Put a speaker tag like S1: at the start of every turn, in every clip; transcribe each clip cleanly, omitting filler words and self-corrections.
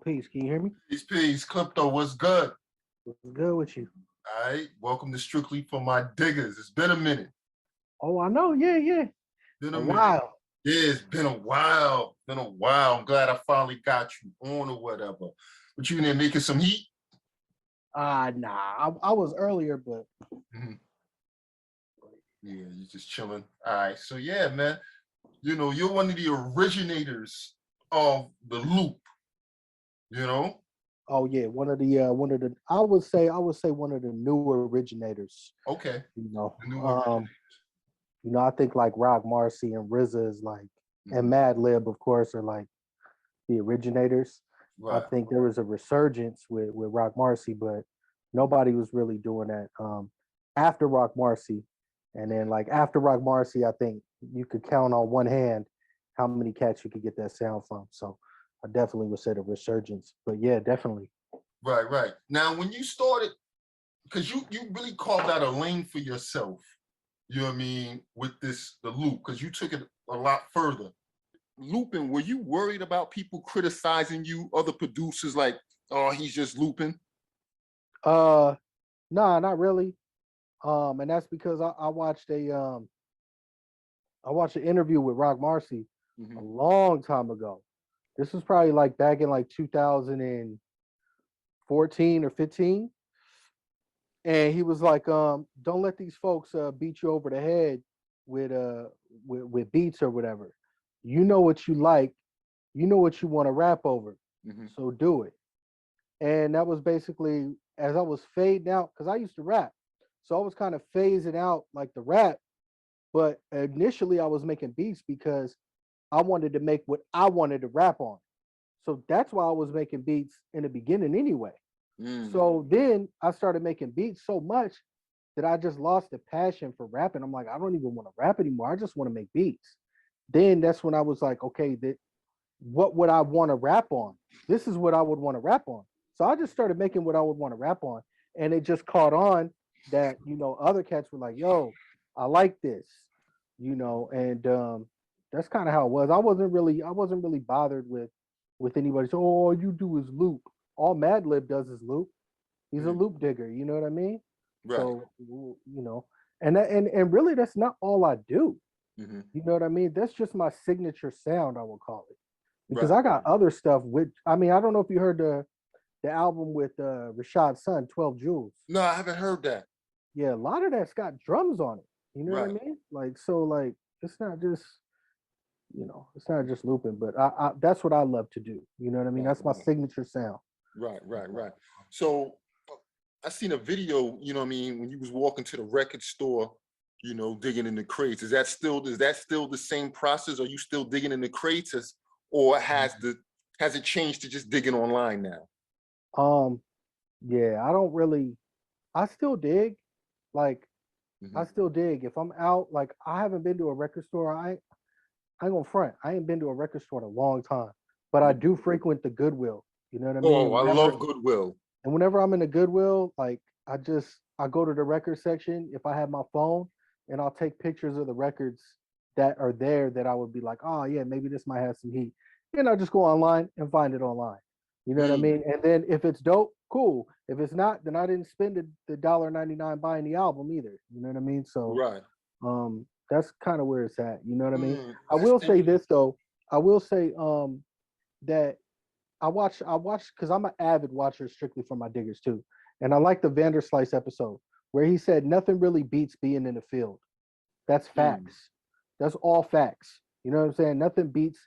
S1: Peace. Can you hear me?
S2: Peace, peace. Clypto, what's good?
S1: What's good with you?
S2: All right. Welcome to Strictly for My Diggers. It's been a minute.
S1: Oh, I know. Yeah.
S2: Been
S1: A
S2: a minute.
S1: while.
S2: Yeah, it's been a while. Been a while. I'm glad I finally got you on or whatever. But you in there making some heat?
S1: Nah. I was earlier, but
S2: Mhm. Yeah, you're just chilling. All right. So yeah, man. You know, you're one of the originators of the loop, you know?
S1: oh yeah, one of the I would say one of the newer originators.
S2: Okay.
S1: You know,
S2: The new
S1: um,
S2: originators.
S1: I think like Rock Marcy and RZA is like, and
S2: Mhm.
S1: Mad Lib, of course, are like the originators. I
S2: Right.
S1: think there was a resurgence with Rock Marcy, but nobody was really doing that after Rock Marcy. And then like after Rock Marcy, I think you could count on one hand how many cats you could get that sound from. So I definitely would say the resurgence. But yeah, definitely.
S2: Right, right. Now when you started, because you really carved out a lane for yourself, you know what I mean, with the loop, because you took it a lot further. Looping, were you worried about people criticizing you, other producers like, oh, he's just looping?
S1: Uh nah, not really. And that's because I watched an interview with Rock Marcy a
S2: Mm-hmm.
S1: long time ago. This was probably like back in like 2014 or 15. And he was like, don't let these folks beat you over the head with with beats or whatever. You know what you like, you know what you want to rap over.
S2: Mm-hmm.
S1: So do it. And that was basically as I was fading out, because I used to rap. So I was kind of phasing out like the rap, but initially I was making beats because I wanted to make what I wanted to rap on. So that's why I was making beats in the beginning anyway.
S2: Mm.
S1: So then I started making beats so much that I just lost the passion for rapping. I'm like, I don't even want to rap anymore. I just want to make beats. Then that's when I was like, okay, what would I want to rap on? This is what I would want to rap on. So I just started making what I would want to rap on. And it just caught on that, other cats were like, yo, I like this, and that's kind of how it was. I wasn't really bothered with anybody. So all you do is loop. All Madlib does is loop. He's a
S2: Mm.
S1: loop digger, you know what I mean?
S2: Right.
S1: So and really that's not all I do.
S2: Mm-hmm.
S1: You know what I mean? That's just my signature sound, I will call it. Because
S2: Right.
S1: I got other stuff with I mean, I don't know if you heard the album with Rashad's son, 12 Jewels.
S2: No, I haven't heard that.
S1: Yeah, a lot of that's got drums on it. You know what I
S2: Right.
S1: mean? Like so like it's not just it's not just looping, but I that's what I love to do. You know what I mean?
S2: Right.
S1: That's my signature sound.
S2: Right. So I seen a video, you know what I mean, when you was walking to the record store, you know, digging in the crates. Is that still the same process? Are you still digging in the crates, or has it changed to just digging online now?
S1: Um, yeah, I don't really I still dig. Like
S2: Mm-hmm.
S1: I still dig. If I'm out, like I haven't been to a record store. I ain't gonna front. I ain't been to a record store in a long time. But I do frequent the Goodwill. You know what I mean?
S2: Oh, I love Goodwill.
S1: And whenever I'm in the Goodwill, like I go to the record section if I have my phone and I'll take pictures of the records that are there that I would be like, oh yeah, maybe this might have some heat. And I'll just go online and find it online. You know what I
S2: Mm.
S1: mean? And then if it's dope, cool. If it's not, then I didn't spend the $1.99 buying the album either. You know what I mean? So
S2: Right.
S1: that's kind of where it's at. You know what I mean?
S2: Mm.
S1: I
S2: That's
S1: will say
S2: interesting.
S1: this though. I will say that I watch because I'm an avid watcher strictly for my diggers too. And I like the Vanderslice episode where he said nothing really beats being in the field. That's
S2: Mm.
S1: facts. That's all facts. You know what I'm saying? Nothing beats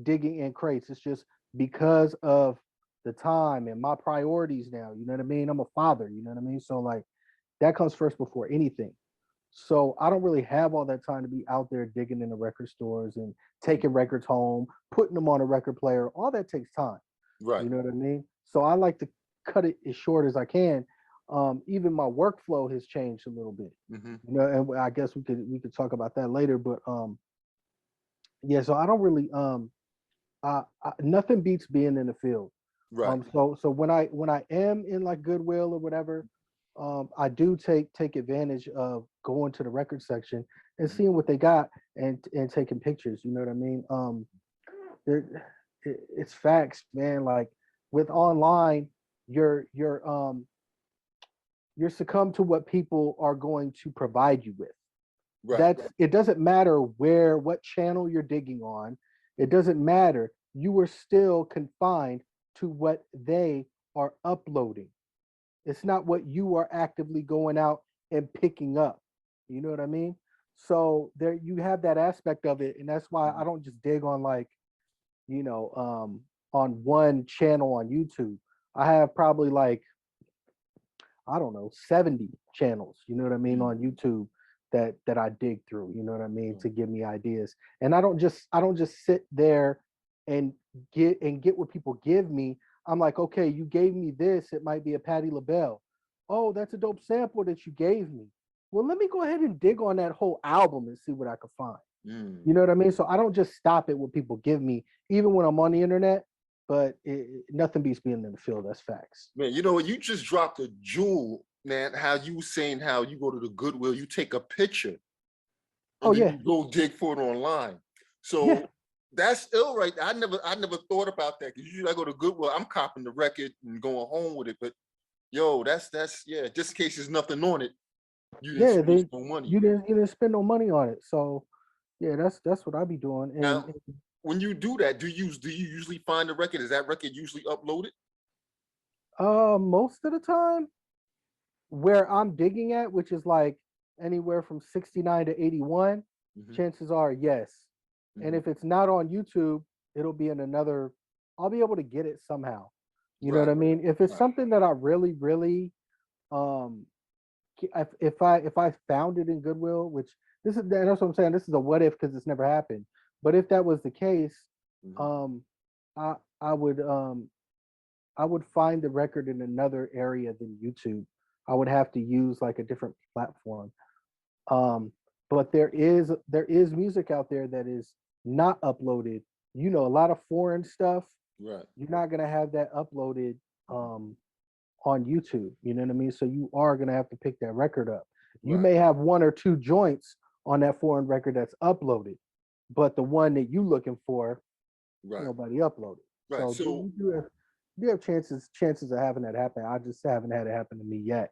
S1: digging in crates. It's just because of the time and my priorities now. You know what I mean? I'm a father, you know what I mean? So like that comes first before anything. So I don't really have all that time to be out there digging in the record stores and taking records home, putting them on a record player. All that takes time.
S2: Right.
S1: You know what I mean? So I like to cut it as short as I can. Even my workflow has changed a little bit.
S2: Mm-hmm.
S1: And I guess we could talk about that later. But yeah, so I don't really nothing beats being in the field.
S2: Right.
S1: So when I am in like Goodwill or whatever, I do take advantage of going to the record section and
S2: Mm-hmm.
S1: seeing what they got and taking pictures. You know what I mean? There, it's facts, man. Like with online, you're succumb to what people are going to provide you with.
S2: Right.
S1: It doesn't matter what channel you're digging on. It doesn't matter. You are still confined to what they are uploading. It's not what you are actively going out and picking up. You know what I mean? So there you have that aspect of it, and that's why I don't just dig on like, on one channel on YouTube. I have probably like, I don't know, 70 channels, you know what I mean, on YouTube that I dig through, you know what I mean, to give me ideas. And I don't just sit there and get what people give me. I'm like, okay, you gave me this, it might be a Patti LaBelle. Oh, that's a dope sample that you gave me. Well, let me go ahead and dig on that whole album and see what I can find. You know what I mean? So I don't just stop at what people give me, even when I'm on the internet. But nothing beats being in the field. That's facts.
S2: Man, you know what? You just dropped a jewel, man. How you saying how you go to the Goodwill, you take a picture,
S1: Oh
S2: and then
S1: yeah,
S2: you go dig for it online.
S1: yeah,
S2: So that's ill, right there. I never thought about that. Because usually I go to Goodwill, I'm copping the record and going home with it. But yo, that's yeah. Just in case there's nothing on it, you didn't
S1: yeah.
S2: spend
S1: They
S2: no money.
S1: you didn't spend no money on it. So yeah, that's what I be doing.
S2: Now, when you do that, do you usually find the record? Is that record usually uploaded?
S1: Most of the time, where I'm digging at, which is like anywhere from 69 to 81,
S2: Mm-hmm.
S1: chances are yes. And
S2: Mm-hmm.
S1: if it's not on YouTube, it'll be in another. I'll be able to get it somehow. You know what
S2: Right.
S1: I mean? If it's
S2: Right.
S1: something that I really, really, um, if I found it in Goodwill, which that's what I'm saying. This is a what if because it's never happened. But if that was the case,
S2: Mm-hmm.
S1: um, I I would I would find the record in another area than YouTube. I would have to use like a different platform. Um, but there is music out there that is not uploaded. A lot of foreign stuff.
S2: Right.
S1: You're not gonna have that uploaded um, on YouTube. You know what I mean? So you are gonna have to pick that record up. You
S2: Right.
S1: may have one or two joints on that foreign record that's uploaded, but the one that you looking for,
S2: Right.
S1: nobody uploaded.
S2: Right.
S1: So
S2: So
S1: you do have chances of having that happen. I just haven't had it happen to me yet.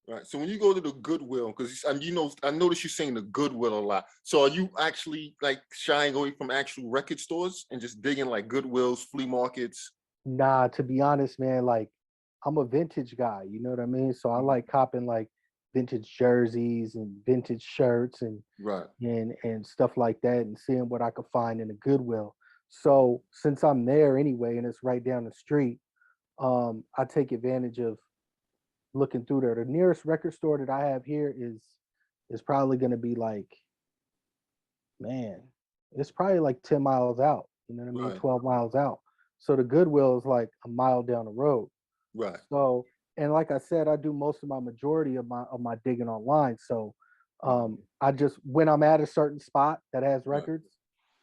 S2: right. So when you go to the Goodwill, because I noticed you saying the Goodwill a lot. So are you actually like shying away from actual record stores and just digging like Goodwills, flea markets?
S1: Nah, to be honest, man, like I'm a vintage guy, you know what I mean? So I like copping like vintage jerseys and vintage shirts
S2: Right.
S1: and stuff like that and seeing what I could find in a Goodwill. So since I'm there anyway and it's right down the street, I take advantage of looking through there. The nearest record store that I have here is probably gonna be like, man, it's probably like 10 miles out, you know what I mean?
S2: Right.
S1: 12 miles out. So the Goodwill is like a mile down the road.
S2: Right.
S1: So, and like I said, I do most of my majority of my digging online. So, I just when I'm at a certain spot that has
S2: Right.
S1: records,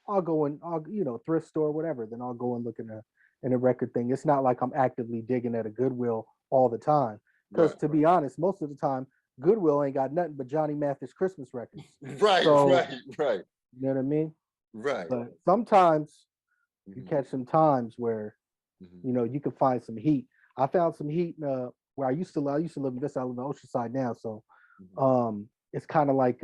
S1: I'll thrift store whatever. Then I'll go and look in a record thing. It's not like I'm actively digging at a Goodwill all the time. Because
S2: Right.
S1: to be honest, most of the time Goodwill ain't got nothing but Johnny Mathis Christmas records.
S2: Right.
S1: So
S2: Right. Right.
S1: you know what I mean.
S2: Right.
S1: But sometimes you
S2: Mhm.
S1: catch some times where
S2: Mhm.
S1: you can find some heat. I found some heat where I used to live. I used to live in this. I live in Oceanside now, so
S2: Mhm.
S1: it's kind of like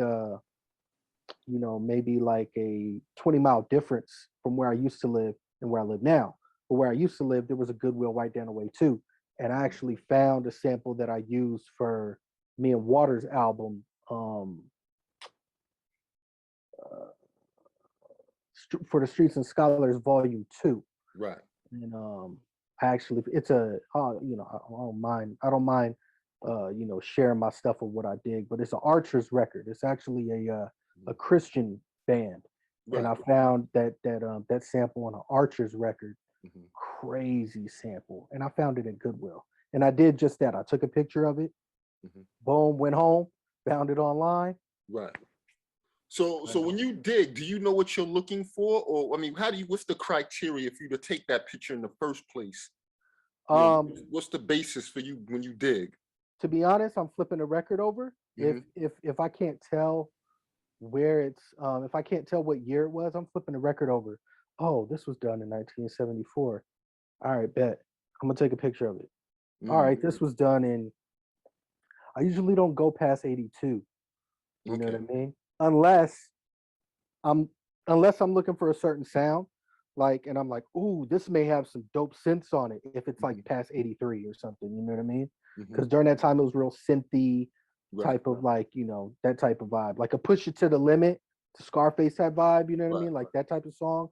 S1: maybe like a 20-mile difference from where I used to live and where I live now. But where I used to live, there was a Goodwill right down the way too, and I actually found a sample that I used for me and Waters' album, uh, for the Streets and Scholars Volume 2.
S2: Right.
S1: And actually it's I don't mind sharing my stuff with what I dig, but it's an Archer's record. It's actually a Christian band, and
S2: Right.
S1: I found that sample on an Archer's record.
S2: Mhm.
S1: Crazy sample, and I found it in Goodwill, and I did just that. I took a picture of it,
S2: Mhm.
S1: boom, went home, found it online.
S2: Right. So when you dig, do you know what you're looking for? Or I mean, what's the criteria for you to take that picture in the first place?
S1: Um,
S2: What's the basis for you when you dig?
S1: to be honest, I'm flipping the record over. If
S2: Hmm.
S1: if if I can't tell where if I can't tell what year it was, I'm flipping the record over. Oh, this was done in 1974. All right, bet. I'm gonna take a picture of it. All right, this was done in. I usually don't go past 82. You know what I mean? I'm unless I'm looking for a certain sound, like, and I'm like, ooh, this may have some dope synths on it if it's like past 83 or something. You know what I mean? Because during that time it was real synthy type of like, you know, that type of vibe, like a Push It to the Limit, to Scarface type vibe. You know what I mean? Like that type of song.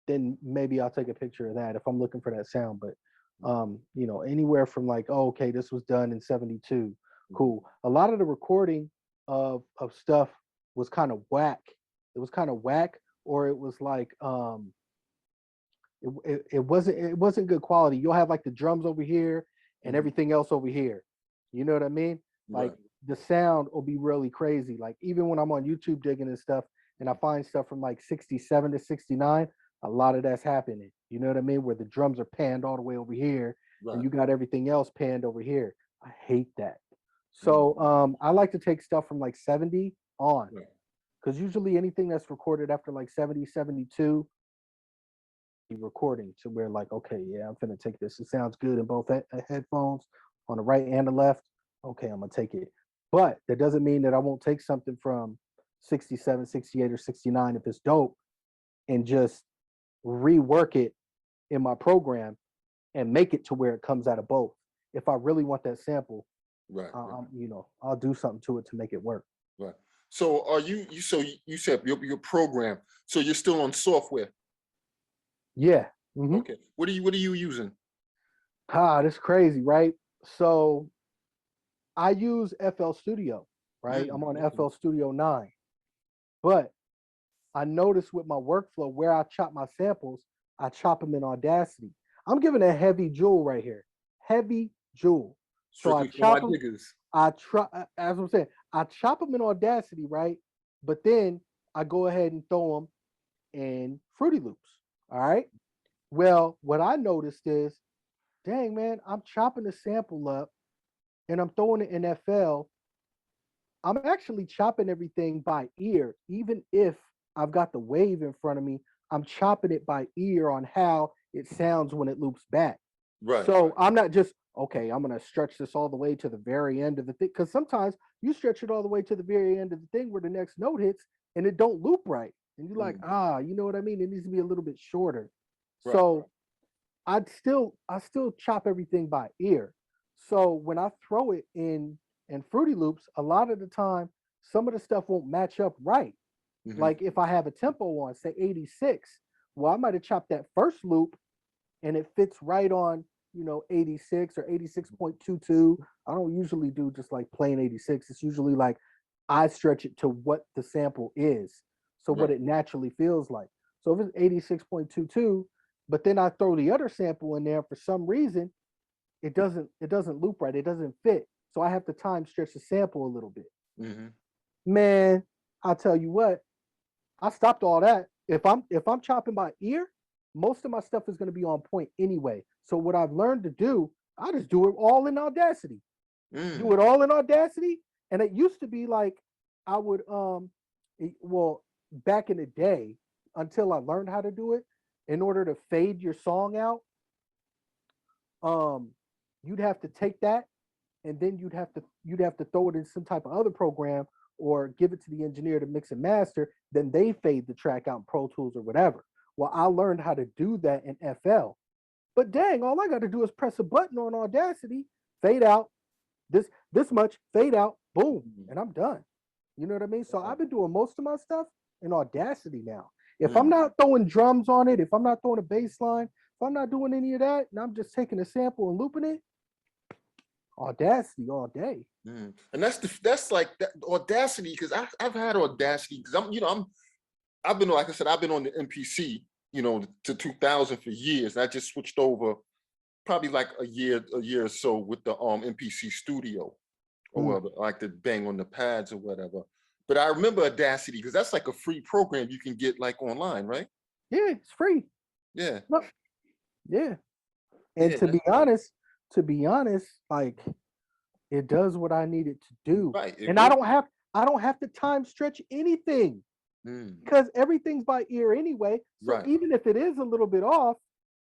S1: Then maybe I'll take a picture of that if I'm looking for that sound. But you know, anywhere from like, oh, okay, this was done in 72. Cool. A lot of the recording of stuff was kind of whack. It was kind of whack, or it was like it wasn't good quality. You'll have like the drums over here and everything else over here. You know what I mean? Like the sound will be really crazy. Like even when I'm on YouTube digging and stuff, and I find stuff from like 67 to 69, a lot of that's happening. You know what I mean? Where the drums are panned all the way over here, and you got everything else panned over here. I hate that. So I like to take stuff from like 70 on. Because usually anything that's recorded after like 70, 72, recording to where like, okay, yeah, I'm gonna take this. It sounds good in both headphones on the right and the left. Okay, I'm gonna take it. But that doesn't mean that I won't take something from 67, 68, or 69 if it's dope and just rework it in my program and make it to where it comes out of both. If I really want that sample, you know, I'll do something to it to make it work.
S2: Right. So are so you said your program, so you're still on software?
S1: Yeah.
S2: Okay. What are you using?
S1: That's crazy, right? So I use FL Studio, right? I'm on FL Studio 9. But I noticed with my workflow where I chop my samples, I chop them in Audacity. I'm giving a heavy jewel right here. Heavy jewel. So I chop them. As I'm saying, I chop them in Audacity, right? But then I go ahead and throw them in Fruity Loops. All right. Well, what I noticed is, dang man, I'm chopping the sample up and I'm throwing it in FL. I'm actually chopping everything by ear, even if I've got the wave in front of me. I'm chopping it by ear on how it sounds when it loops back. So I'm not just, okay, I'm going to stretch this all the way to the very end of the thing. Because sometimes you stretch it all the way to the very end of the thing where the next note hits and it don't loop right. And you're like, you know what I mean? It needs to be a little bit shorter. So I still chop everything by ear. So when I throw it in Fruity Loops, a lot of the time, some of the stuff won't match up right. Like if I have a tempo on, say 86, well, I might have chopped that first loop and it fits right on, you know, 86 or 86.22. I don't usually do just like plain 86. It's usually like I stretch it to what the sample is. So what it naturally feels like. So if it's 86.22, but then I throw the other sample in there for some reason, it doesn't loop right. It doesn't fit. So I have to time stretch the sample a little bit. Man, I'll tell you what, I stopped all that. If I'm chopping by ear, most of my stuff is going to be on point anyway. So what I've learned to do, I just do it all in Audacity. Do it all in Audacity. And it used to be like I would well, back in the day, until I learned how to do it, in order to fade your song out, you'd have to take that and then you'd have to throw it in some type of other program or give it to the engineer to mix and master. Then they fade the track out in Pro Tools or whatever. Well, I learned how to do that in FL. But dang, all I got to do is press a button on Audacity, fade out this much, fade out, boom, and I'm done. You know what I mean? So I've been doing most of my stuff in Audacity now. If I'm not throwing drums on it, if I'm not throwing a bass line, if I'm not doing any of that, and I'm just taking a sample and looping it, Audacity all day.
S2: And that's like that Audacity, because I've had Audacity because I've been, like I said, I've been on the MPC, you know, to 2000 for years. I just switched over probably like a year or so with the MPC Studio, or whatever, like to bang on the pads or whatever. But I remember Audacity because that's like a free program you can get like online, right?
S1: Yeah, it's free.
S2: Yeah.
S1: No. Yeah. And to be honest, like it does what I need it to do.
S2: Right.
S1: And I don't have to time stretch anything because everything's by ear anyway. So even if it is a little bit off,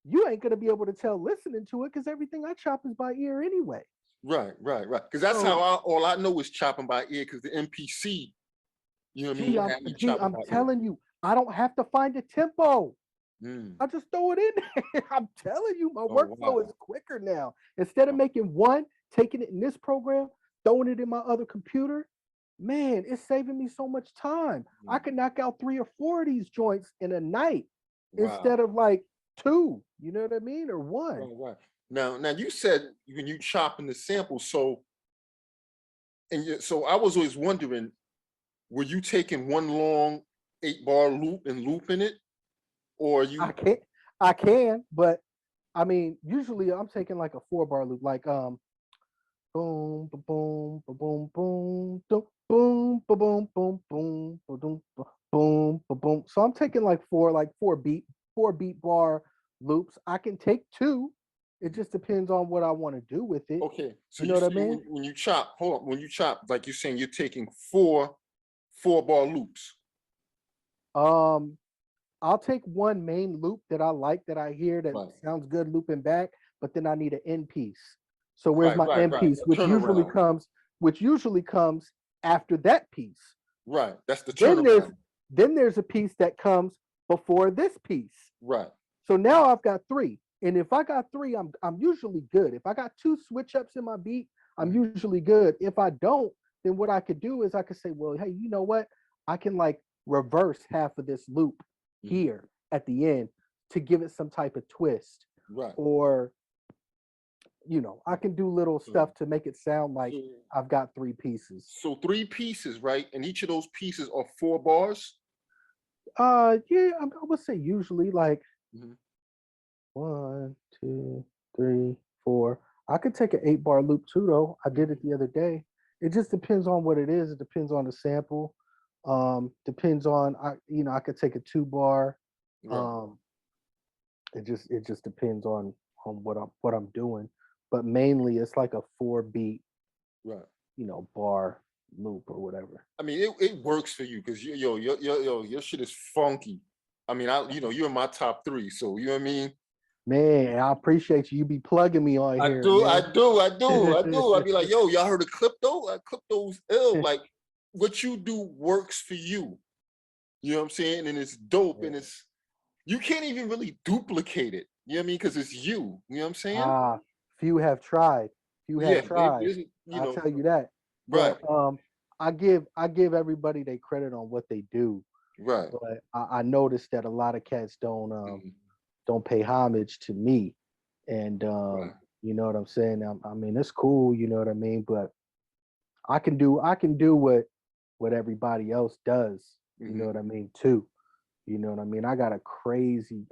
S1: you ain't gonna be able to tell listening to it because everything I chop is by ear anyway.
S2: Right. Because that's
S1: So,
S2: how all I know is chopping by ear. Because the MPC, you know what I mean, had me chopping
S1: I'm
S2: by ear.
S1: telling you, I don't have to find a tempo.
S2: Mm.
S1: I just throw it in there. I'm telling you, my
S2: Oh
S1: workflow
S2: wow.
S1: is quicker now. Instead of making one, taking it in this program, throwing it in my other computer, man, it's saving me so much time. I can knock out 3 or 4 of these joints in a night
S2: Wow.
S1: instead of like 2. You know what I mean? Or 1.
S2: Right. Now you said when you chopping the sample, so so I was always wondering, were you taking one long 8-bar loop and looping it, or
S1: I
S2: you?
S1: can't. I can, but I mean, usually I'm taking like a 4-bar loop, like boom, ba boom, ba boom, boom, boom, ba boom, boom, boom, ba boom, boom, ba boom. So I'm taking like 4 beat bar loops. I can take 2. It just depends on what I want to do with it.
S2: Okay, so
S1: You know
S2: you
S1: what I
S2: say
S1: mean?
S2: when you chop, hold on, when you chop, like you're saying, you're taking 4 bar loops.
S1: Um, I'll take one main loop that I like that I hear that
S2: Right.
S1: sounds good looping back, but then I need an end piece. So where's my end
S2: Right.
S1: piece,
S2: A turnaround.
S1: which usually comes after that piece.
S2: Right. That's the
S1: Then there's
S2: turnaround.
S1: then there's a piece that comes before this piece.
S2: Right.
S1: So now I've got 3. And if I got 3, I'm usually good. If I got 2 switch ups in my beat, I'm
S2: Mhm.
S1: usually good. If I don't, then what I could do is I could say, well, hey, you know what? I can like reverse half of this loop
S2: Mhm.
S1: here at the end to give it some type of twist.
S2: Right.
S1: Or, I can do little
S2: So,
S1: stuff to make it sound like
S2: so,
S1: I've got 3 pieces.
S2: so 3 pieces, right? And each of those pieces are 4 bars.
S1: Yeah, I would say usually like
S2: Mhm.
S1: 1, 2, 3, 4. I could take an 8-bar loop too, though. I did it the other day. It just depends on what it is. It depends on the sample. Depends on I could take a 2-bar.
S2: Right.
S1: Um, it just depends on what I'm doing. But mainly it's like a 4 beat,
S2: Right.
S1: bar loop or whatever.
S2: I mean, it works for you because your shit is funky. I mean, you're in my top 3, so you know what I mean.
S1: Man, I appreciate you. You be plugging me on
S2: I
S1: here,
S2: do, I
S1: man.
S2: do, I do, I do. I'd be like, yo, y'all heard of Crypto? Crypto's ill. Like, what you do works for you. You know what I'm saying? And it's dope, and you can't even really duplicate it. You know what I mean? Because it's you. You know what I'm saying?
S1: Ah, few have tried. Few have
S2: Yeah,
S1: tried.
S2: there's,
S1: I'll tell you that.
S2: right,
S1: But I give everybody their credit on what they do.
S2: right,
S1: But I noticed that a lot of cats
S2: mhm,
S1: don't pay homage to me. And
S2: right,
S1: you know what I'm saying? I mean, it's cool, you know what I mean? But I can do what everybody else does, you know
S2: hmm,
S1: what I mean, too. You know what I mean? I got a crazy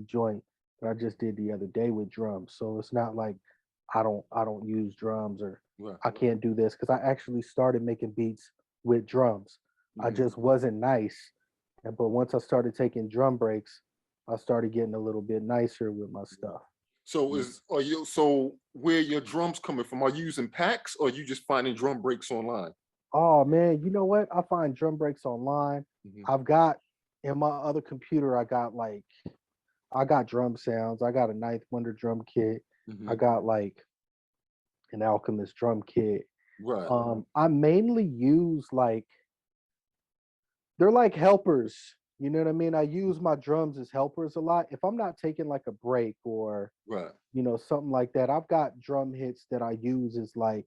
S1: joint that I just did the other day with drums. So it's not like I don't use drums or
S2: right,
S1: I can't do this because I actually started making beats with drums. I
S2: hmm.
S1: just wasn't nice. But once I started taking drum breaks, I started getting a little bit nicer with my stuff.
S2: So where your drums coming from? Are you using packs or are you just finding drum breaks online?
S1: Oh man, you know what? I find drum breaks online.
S2: Hmm.
S1: I've got in my other computer, I got drum sounds. I got a Ninth Wonder drum kit. I
S2: Hmm.
S1: got like an Alchemist drum kit.
S2: Right.
S1: I mainly use like they're like helpers. You know what I mean? I use my drums as helpers a lot. If I'm not taking like a break or
S2: Right.
S1: something like that, I've got drum hits that I use as like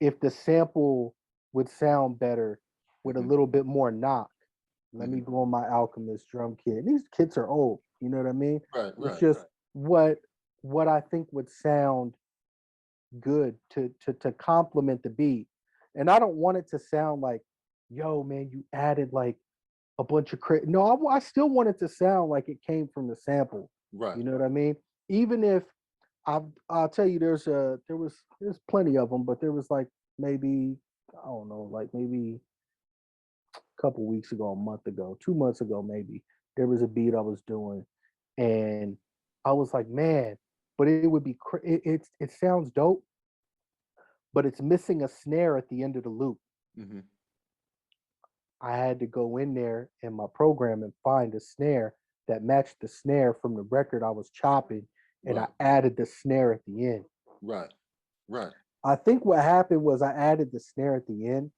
S1: if the sample would sound better with a
S2: Hmm.
S1: little bit more knock. Let me
S2: Hmm.
S1: go on my Alchemist drum kit. And these kits are old. You know what I mean?
S2: Right.
S1: It's
S2: Right.
S1: just what I think would sound good to complement the beat. And I don't want it to sound like, yo, man, you added like a bunch of no, I still want it to sound like it came from the sample.
S2: Right.
S1: You know what I mean? Even if I'll tell you, there's plenty of them, but there was like maybe I don't know, like maybe a couple weeks ago, a month ago, 2 months ago, maybe there was a beat I was doing, and I was like, man, but it would be it sounds dope, but it's missing a snare at the end of the loop.
S2: Hmm.
S1: I had to go in there in my program and find a snare that matched the snare from the record I was chopping, and I
S2: Right.
S1: added the snare at the end.
S2: Right. Right.
S1: I think what happened was I added the snare at the end,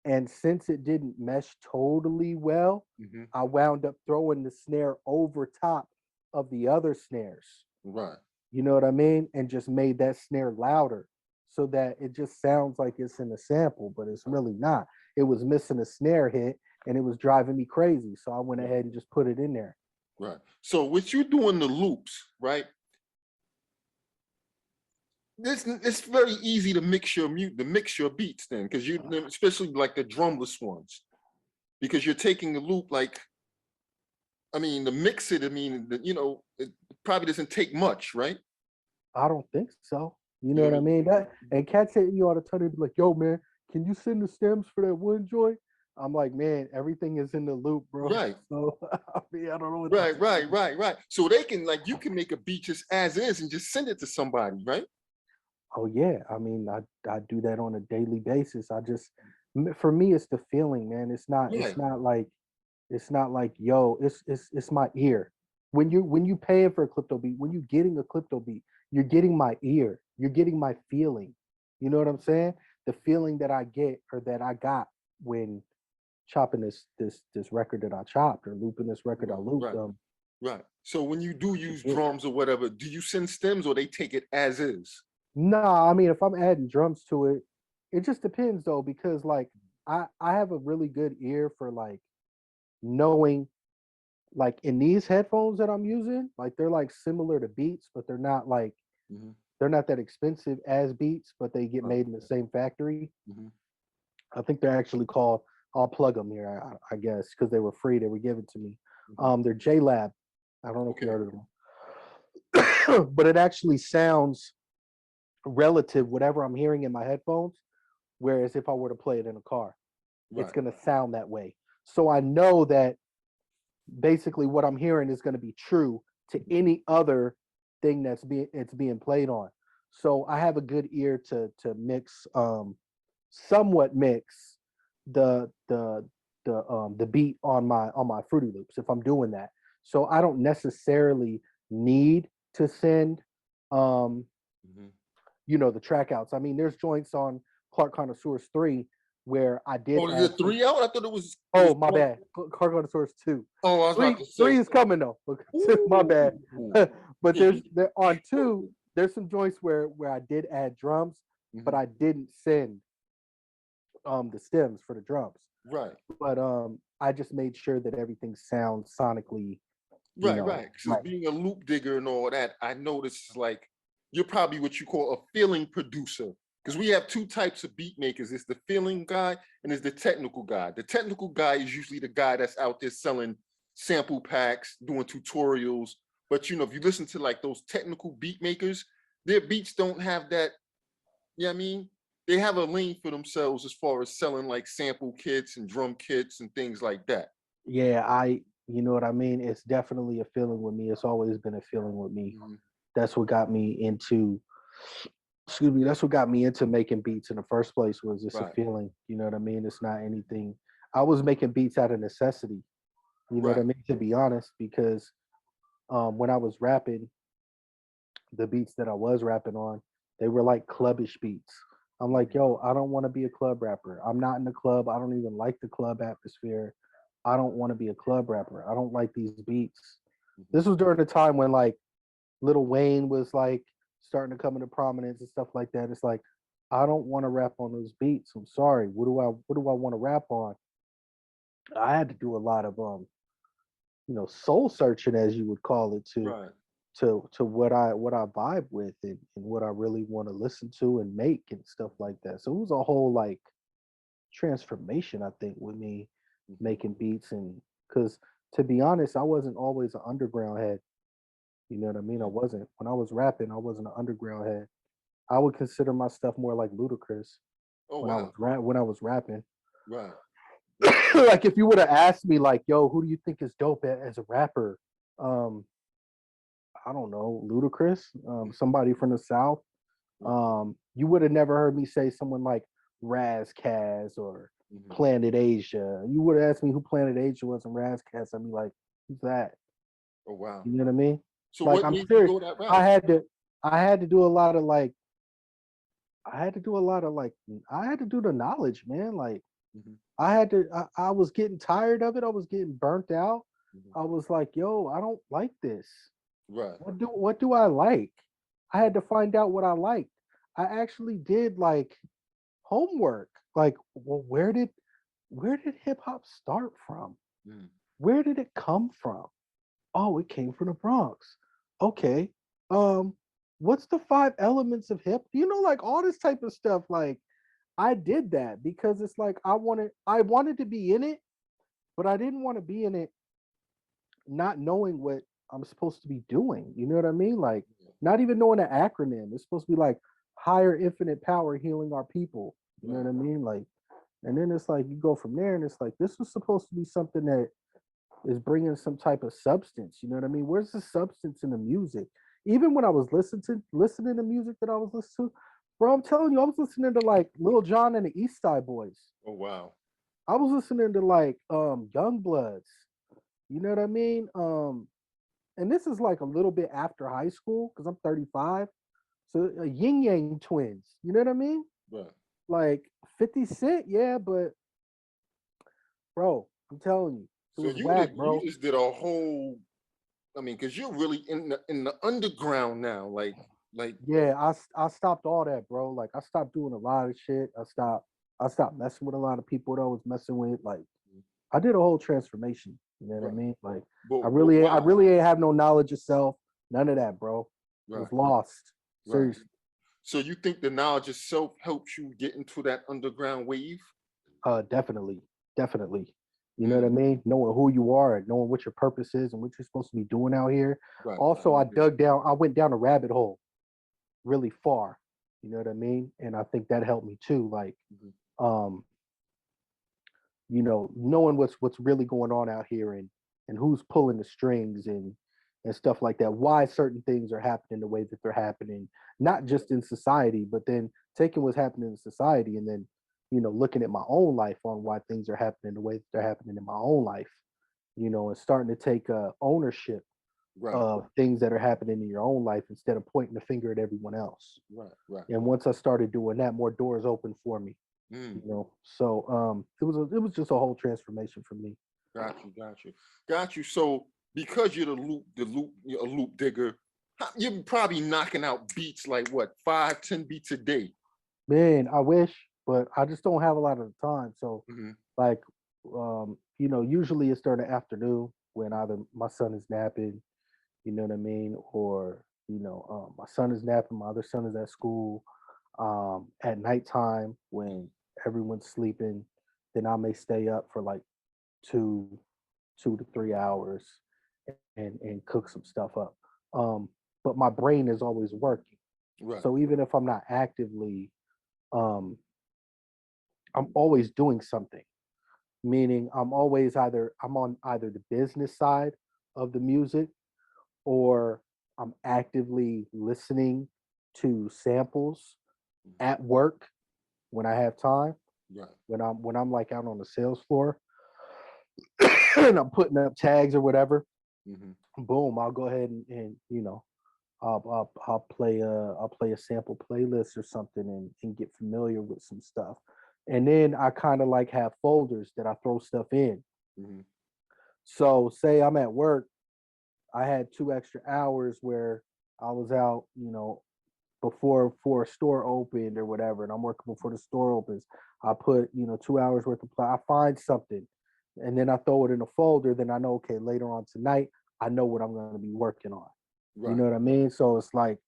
S1: and since it didn't mesh totally well,
S2: Mm-hmm.
S1: I wound up throwing the snare over top of the other snares.
S2: Right.
S1: You know what I mean? And just made that snare louder so that it just sounds like it's in the sample, but it's really not. It was missing a snare hit and it was driving me crazy. So I went ahead and just put it in there.
S2: Right. So with you doing the loops, right? It's very easy to mix your beats then, because you, especially like the drumless ones, because you're taking the loop, like, I mean, to mix it, I mean, it probably doesn't take much, right?
S1: I don't think so. You
S2: You
S1: know
S2: know
S1: what I
S2: what
S1: mean? That and cats hitting you all the time. They be like, "Yo, man, can you send the stems for that one joint?" I'm like, "Man, everything is in the loop,
S2: I mean?
S1: bro."
S2: Right.
S1: So I mean, I don't know what to
S2: Right,
S1: tell
S2: right,
S1: you.
S2: right, right. So they can, like, you can make a beat just as is and just send it to somebody, right?
S1: Oh yeah, I mean, I do that on a daily basis. For me, it's the feeling, man.
S2: Right.
S1: It's not like, yo, it's my ear. When you paying for a crypto beat, when you getting a crypto beat, you're getting my ear. You're getting my feeling. You know what I'm saying? The feeling that I get or that I got when chopping this record that I chopped or looping this record I
S2: Right,
S1: looped.
S2: right, right. So when you do use
S1: Yeah.
S2: drums or whatever, do you send stems or they take it as is?
S1: Nah, I mean, if I'm adding drums to it, it just depends though, because like I have a really good ear for like knowing like in these headphones that I'm using, like they're like similar to Beats, but
S2: Mhm.
S1: they're not that expensive as Beats, but they get
S2: Right.
S1: made in the same factory.
S2: Mhm.
S1: I think they're actually called. I'll plug them here, I guess, because they were free. They were given to me.
S2: Mhm.
S1: They're J Lab. I don't know if you
S2: Okay.
S1: heard of them, but it actually sounds relative whatever I'm hearing in my headphones. Whereas if I were to play it in a car, it's
S2: Right.
S1: going to sound that way. So I know that basically what I'm hearing is going to be true to any other thing it's being played on. So I have a good ear to mix somewhat mix the the the beat on my Fruity Loops if I'm doing that. So I don't necessarily need to send um
S2: Mhm.
S1: the track outs. I mean, there's joints on Clark Connoisseurs 3 where I did
S2: Oh, is
S1: add
S2: it
S1: some.
S2: 3 out? I thought it was
S1: Oh, my
S2: one.
S1: bad. Clark Connoisseurs 2.
S2: Oh, I was about to say.
S1: Three is coming though. My bad.
S2: Ooh.
S1: But there on 2, there's some joints where I did add drums, but
S2: Mhm.
S1: I didn't send the stems for the drums.
S2: Right.
S1: But I just made sure that everything sounds sonically,
S2: Right, right. Because
S1: right.
S2: being a loop digger and all that, I noticed like you're probably what you call a feeling producer. Because we have two types of beat makers. It's the feeling guy and it's the technical guy. The technical guy is usually the guy that's out there selling sample packs, doing tutorials. But if you listen to like those technical beat makers, their beats don't have that, I mean? They have a lane for themselves as far as selling like sample kits and drum kits and things like that.
S1: Yeah, you know what I mean? It's definitely a feeling with me. It's always been a feeling with me.
S2: Mhm.
S1: That's what got me into excuse me, that's what got me into making beats in the first place was just a
S2: Right,
S1: feeling. You know what I mean? It's not anything. I was making beats out of necessity. You know what I
S2: right,
S1: mean? To be honest, because when I was rapping, the beats that I was rapping on, they were like clubbish beats. I'm like,
S2: mhm,
S1: yo, I don't want to be a club rapper. I'm not in the club. I don't even like the club atmosphere. I don't want to be a club rapper. I don't like these beats.
S2: mhm.
S1: This was during the time when like Lil Wayne was like starting to come into prominence and stuff like that. It's like I don't want to rap on those beats. I'm sorry. What do I want to rap on? I had to do a lot of soul searching as you would call it
S2: Right,
S1: to what I vibe with and what I really want to listen to and make and stuff like that. So it was a whole like transformation, I think, with me
S2: mhm,
S1: making beats and because to be honest, I wasn't always an underground head. You know what I mean? I
S2: mhm.
S1: wasn't when I was rapping, I wasn't an underground head. I would consider my stuff more like Ludacris
S2: Oh
S1: when I
S2: wow.
S1: was when I was rapping.
S2: Right, right,
S1: Like if you would have asked me like, "Yo, who do you think is dope as a rapper?" Um, I don't know, Ludacris, somebody from the South.
S2: right.
S1: You would have never heard me say someone like Raz or
S2: Mhm.
S1: Planet Asia. You would have asked me who Planet Asia was and Raz I'd be like, who's that?
S2: Oh wow.
S1: You know what I mean?
S2: So
S1: Like
S2: what
S1: I'm
S2: made you
S1: serious.
S2: go that
S1: I
S2: route?
S1: had to I had to do a lot of like I had to do a lot of like I had to do the knowledge, man. Like
S2: Hmm.
S1: I was getting tired of it. I was getting burnt out.
S2: Hmm.
S1: I was like, yo, I don't like this.
S2: Right.
S1: What do I like? I had to find out what I liked. I actually did like homework. Like, well, where did hip hop start from?
S2: Mm.
S1: Where did it come from? Oh, it came from the Bronx. Okay. Um, what's the five elements of hip? You know, like all this type of stuff. Like I did that because it's like I wanted to be in it, but I didn't want to be in it not knowing what I'm supposed to be doing. You know what I mean? Like not even knowing an acronym. It's supposed to be like higher infinite power healing our people. You know
S2: Right.
S1: what I mean? Like, and then it's like you go from there, and it's like this was supposed to be something that is bringing some type of substance. You know what I mean? Where's the substance in the music? Even when I was listening to music that I was listening to, bro, I'm telling you, I was listening to like Lil Jon and the East Side Boys.
S2: Oh wow.
S1: I was listening to like Young Bloods. You know what I mean? And this is like a little bit after high school because I'm 35. So Yin Yang twins. You know what I mean?
S2: Right.
S1: Like 50 Cent, yeah, but bro, I'm telling you, it
S2: So
S1: was
S2: you
S1: whack,
S2: did you
S1: bro.
S2: just did a whole, I mean, because you're really in the underground now. Like
S1: Yeah, I stopped all that, bro. Like I stopped doing a lot of shit. I stopped messing with a lot of people that I was messing with. Like I did a whole transformation. You know what I
S2: right.
S1: mean? Like
S2: But
S1: I
S2: why?
S1: really ain't have no knowledge of self. None of that, bro. I was
S2: Right.
S1: lost.
S2: Right.
S1: Seriously.
S2: So you think the knowledge itself helps you get into that underground wave?
S1: Definitely. Definitely. You know what I
S2: Mm.
S1: mean? Knowing who you are and knowing what your purpose is and what you're supposed to be doing out here.
S2: Right.
S1: Also, I went down a rabbit hole really far. You know what I mean? And I think that helped me too. Like,
S2: Mhm.
S1: um, knowing what's really going on out here and who's pulling the strings and stuff like that. Why certain things are happening the way that they're happening, not just in society, but then taking what's happening in society and then looking at my own life on why things are happening the way that they're happening in my own life. And starting to take ownership
S2: Right.
S1: of things that are happening in your own life instead of pointing the finger at everyone else.
S2: Right. Right.
S1: And once I started doing that, more doors opened for me.
S2: Mm.
S1: So it was just a whole transformation for me.
S2: Got you. Got you. Got you. So because you're you're a loop digger, you're probably knocking out beats like what, 5, 10 beats a day.
S1: Man, I wish, but I just don't have a lot of the time. So
S2: Hmm.
S1: like usually it's during the afternoon when either my son is napping, you know what I mean, or my son is napping, my other son is at school. At nighttime when everyone's sleeping, then I may stay up for like two 2 to 3 hours and cook some stuff up. But my brain is always working.
S2: Right.
S1: So even if I'm not actively, um, I'm always doing something. Meaning I'm on either the business side of the music or I'm actively listening to samples at work when I have time.
S2: Right.
S1: When I'm like out on the sales floor and I'm putting up tags or whatever,
S2: Hmm.
S1: boom, I'll go ahead and I'll play a sample playlist or something and get familiar with some stuff. And then I kind of like have folders that I throw stuff in.
S2: Hmm.
S1: So say I'm at work, I had 2 extra hours where I was out, before a store opened or whatever, and I'm working before the store opens. I put, 2 hours worth of play. I find something and then I throw it in a folder. Then I know, okay, later on tonight, I know what I'm going to be working on. You
S2: Right.
S1: know what I mean? So it's like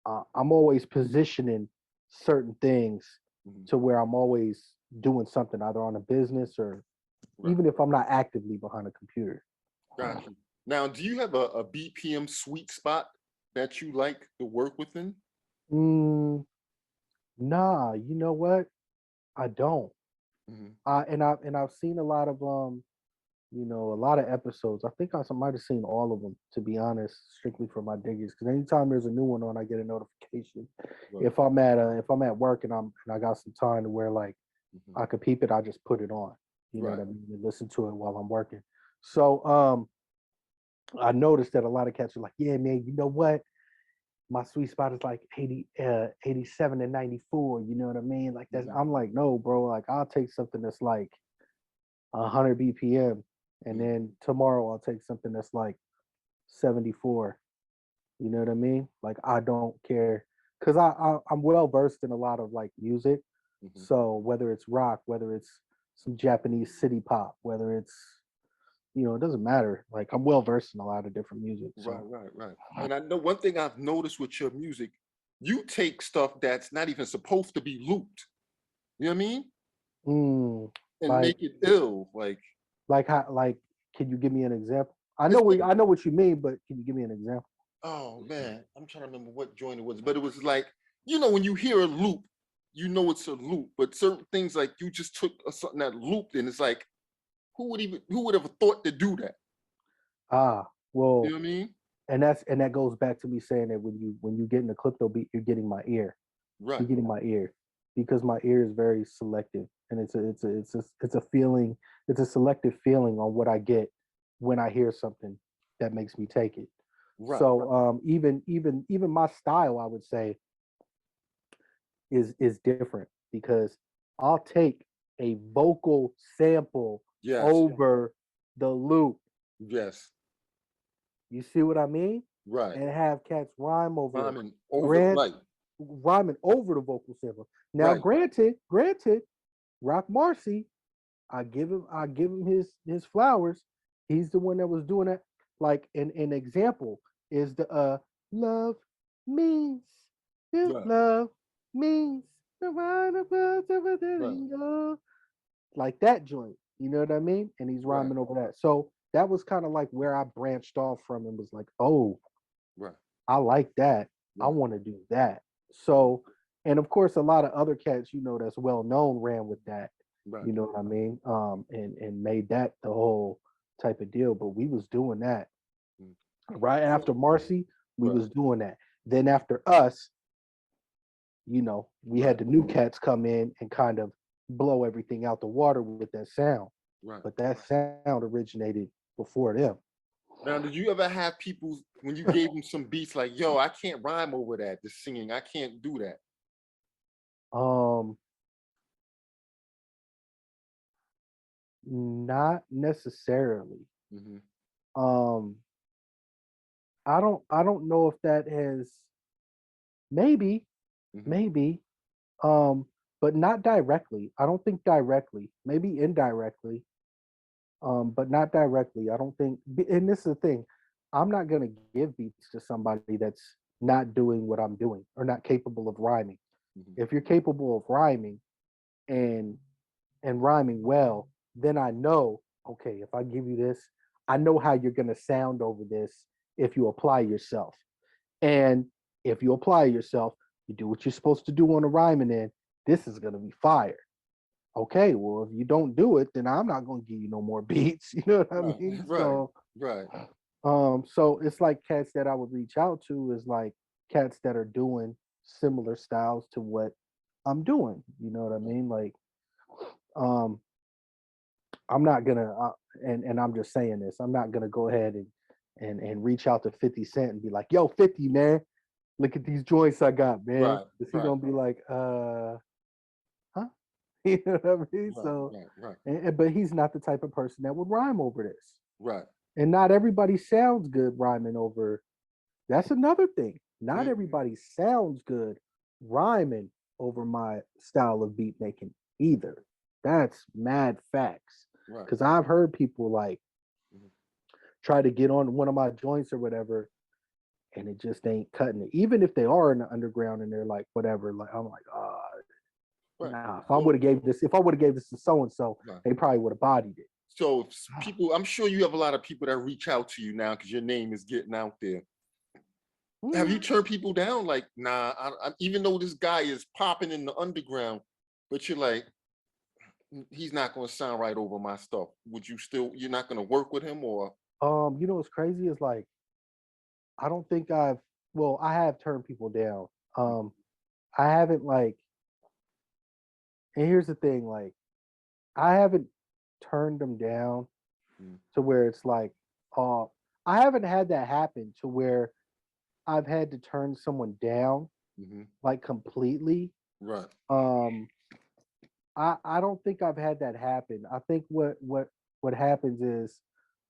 S1: I'm always positioning certain things
S2: Hmm.
S1: to where I'm always doing something either on a business or
S2: Right.
S1: even if I'm not actively behind a computer.
S2: Got you. Now, do you have a BPM sweet spot that you like to work within?
S1: Mm, nah, you know what? I don't.
S2: Hmm.
S1: And I've seen a lot of a lot of episodes. I think I might have seen all of them, to be honest, strictly for my diggers. Because anytime there's a new one on, I get a notification.
S2: Right.
S1: If I'm at work and I got some time to where like
S2: Hmm.
S1: I could peep it, I just put it on. You know what
S2: Right.
S1: I mean? And listen to it while I'm working. So I noticed that a lot of cats are like, yeah, man, you know what? My sweet spot is like 80, 87 and 94. You know what I mean? Like that's, I'm like, no, bro. Like I'll take something that's like 100 BPM, and
S2: Mm.
S1: then tomorrow I'll take something that's like 74. You know what I mean? Like I don't care because I'm well versed in a lot of like music.
S2: Mhm.
S1: So whether it's rock, whether it's some Japanese city pop, whether it's it doesn't matter. Like I'm well versed in a lot of different music.
S2: Right,
S1: So
S2: right, right. And I know one thing I've noticed with your music, you take stuff that's not even supposed to be looped. You know what I mean?
S1: mm,
S2: And
S1: like
S2: make it ill. Like
S1: how can you give me an example?
S2: it's like,
S1: I know what you mean, but can you give me an example?
S2: oh man, I'm trying to remember what joint it was, but it was like, when you hear a loop, you know it's a loop. But certain things like you just took something that looped, and it's like, who would have thought to do that?
S1: Ah,
S2: You
S1: well,
S2: know what I mean?
S1: and that goes back to me saying that when you get in the Clypto beat, you're getting my ear. You're
S2: Right,
S1: getting my ear because my ear is very selective, and it's a feeling. It's a selective feeling on what I get when I hear something that makes me take it.
S2: right.
S1: So even my style, I would say, is different because I'll take a vocal sample
S2: Yes,
S1: over the loop.
S2: yes,
S1: You see what I mean?
S2: right.
S1: And have cats rhyme over it.
S2: Rhyming over,
S1: Grant
S2: right,
S1: rhyming over the vocal sample. Now,
S2: right,
S1: granted, Rock Marcy, I give him his flowers. He's the one that was doing that. Like an example is the love means this
S2: right,
S1: love means the right above
S2: right,
S1: everything go. Like that joint. You know what I mean? And he's
S2: right,
S1: rhyming over that. So that was kind of like where I branched off from and was like, oh,
S2: right,
S1: I like that. I
S2: right,
S1: want to do that.
S2: right,
S1: So, and of course, a lot of other cats, that's well known, ran with that.
S2: right.
S1: You know what I mean? And made that the whole type of deal. But we was doing that
S2: Mm.
S1: right
S2: So,
S1: after Marcy. We
S2: right,
S1: was doing that. Then after us, we
S2: right,
S1: had the new cats come in and kind of blow everything out the water with that sound.
S2: right.
S1: But that sound originated before them.
S2: Now, did you ever have people when you gave them some beats like, "Yo, I can't rhyme over that, the singing, I can't do that."
S1: Um, Not necessarily.
S2: Hmm.
S1: Um, I don't know if that has maybe,
S2: Hmm.
S1: maybe, um, but not directly. I don't think directly. Maybe indirectly, but not directly. I don't think. And this is the thing. I'm not gonna give beats to somebody that's not doing what I'm doing or not capable of rhyming.
S2: Hmm.
S1: If you're capable of rhyming and rhyming well, then I know, okay, if I give you this, I know how you're gonna sound over this if you apply yourself. And if you apply yourself, you do what you're supposed to do on the rhyming end, this is gonna be fire. Okay, well, if you don't do it, then I'm not gonna give you no more beats. You know what I
S2: Right,
S1: mean?
S2: right, right,
S1: So it's like cats that I would reach out to is like cats that are doing similar styles to what I'm doing. You know what I
S2: right.
S1: mean? Like, um, I'm not gonna, and I'm just saying this. I'm not gonna go ahead and reach out to 50 Cent and be like, "Yo, 50 man, look at these joints I got, man."
S2: Right,
S1: Is he
S2: right,
S1: gonna be like, huh? You know what I mean?
S2: right,
S1: So,
S2: right, right,
S1: but he's not the type of person that would rhyme over this.
S2: right.
S1: And not everybody sounds good rhyming over. That's another thing. Not
S2: Mhm.
S1: everybody sounds good rhyming over my style of beat making either. That's mad facts.
S2: Right.
S1: Because I've heard people like
S2: Mhm.
S1: try to get on one of my joints or whatever, and it just ain't cutting it. Even if they are in the underground and they're like whatever, like I'm like,
S2: Right.
S1: nah.
S2: So,
S1: If I would have gave this to so and so,
S2: right.
S1: they probably would have bodied it.
S2: So people, I'm sure you have a lot of people that reach out to you now because your name is getting out there. Have you
S1: Mm.
S2: turned people down? Like, nah, even though this guy is popping in the underground, but you're like, he's not going to sound right over my stuff. Would you still? You're not going to work with him, or
S1: What's crazy is like I don't think I've well, I have turned people down. I haven't like and here's the thing, like I haven't turned them down
S2: mm,
S1: to where it's like, oh, I haven't had that happen to where I've had to turn someone down
S2: Hmm.
S1: like completely.
S2: Right.
S1: Um, I don't think I've had that happen. I think what happens is,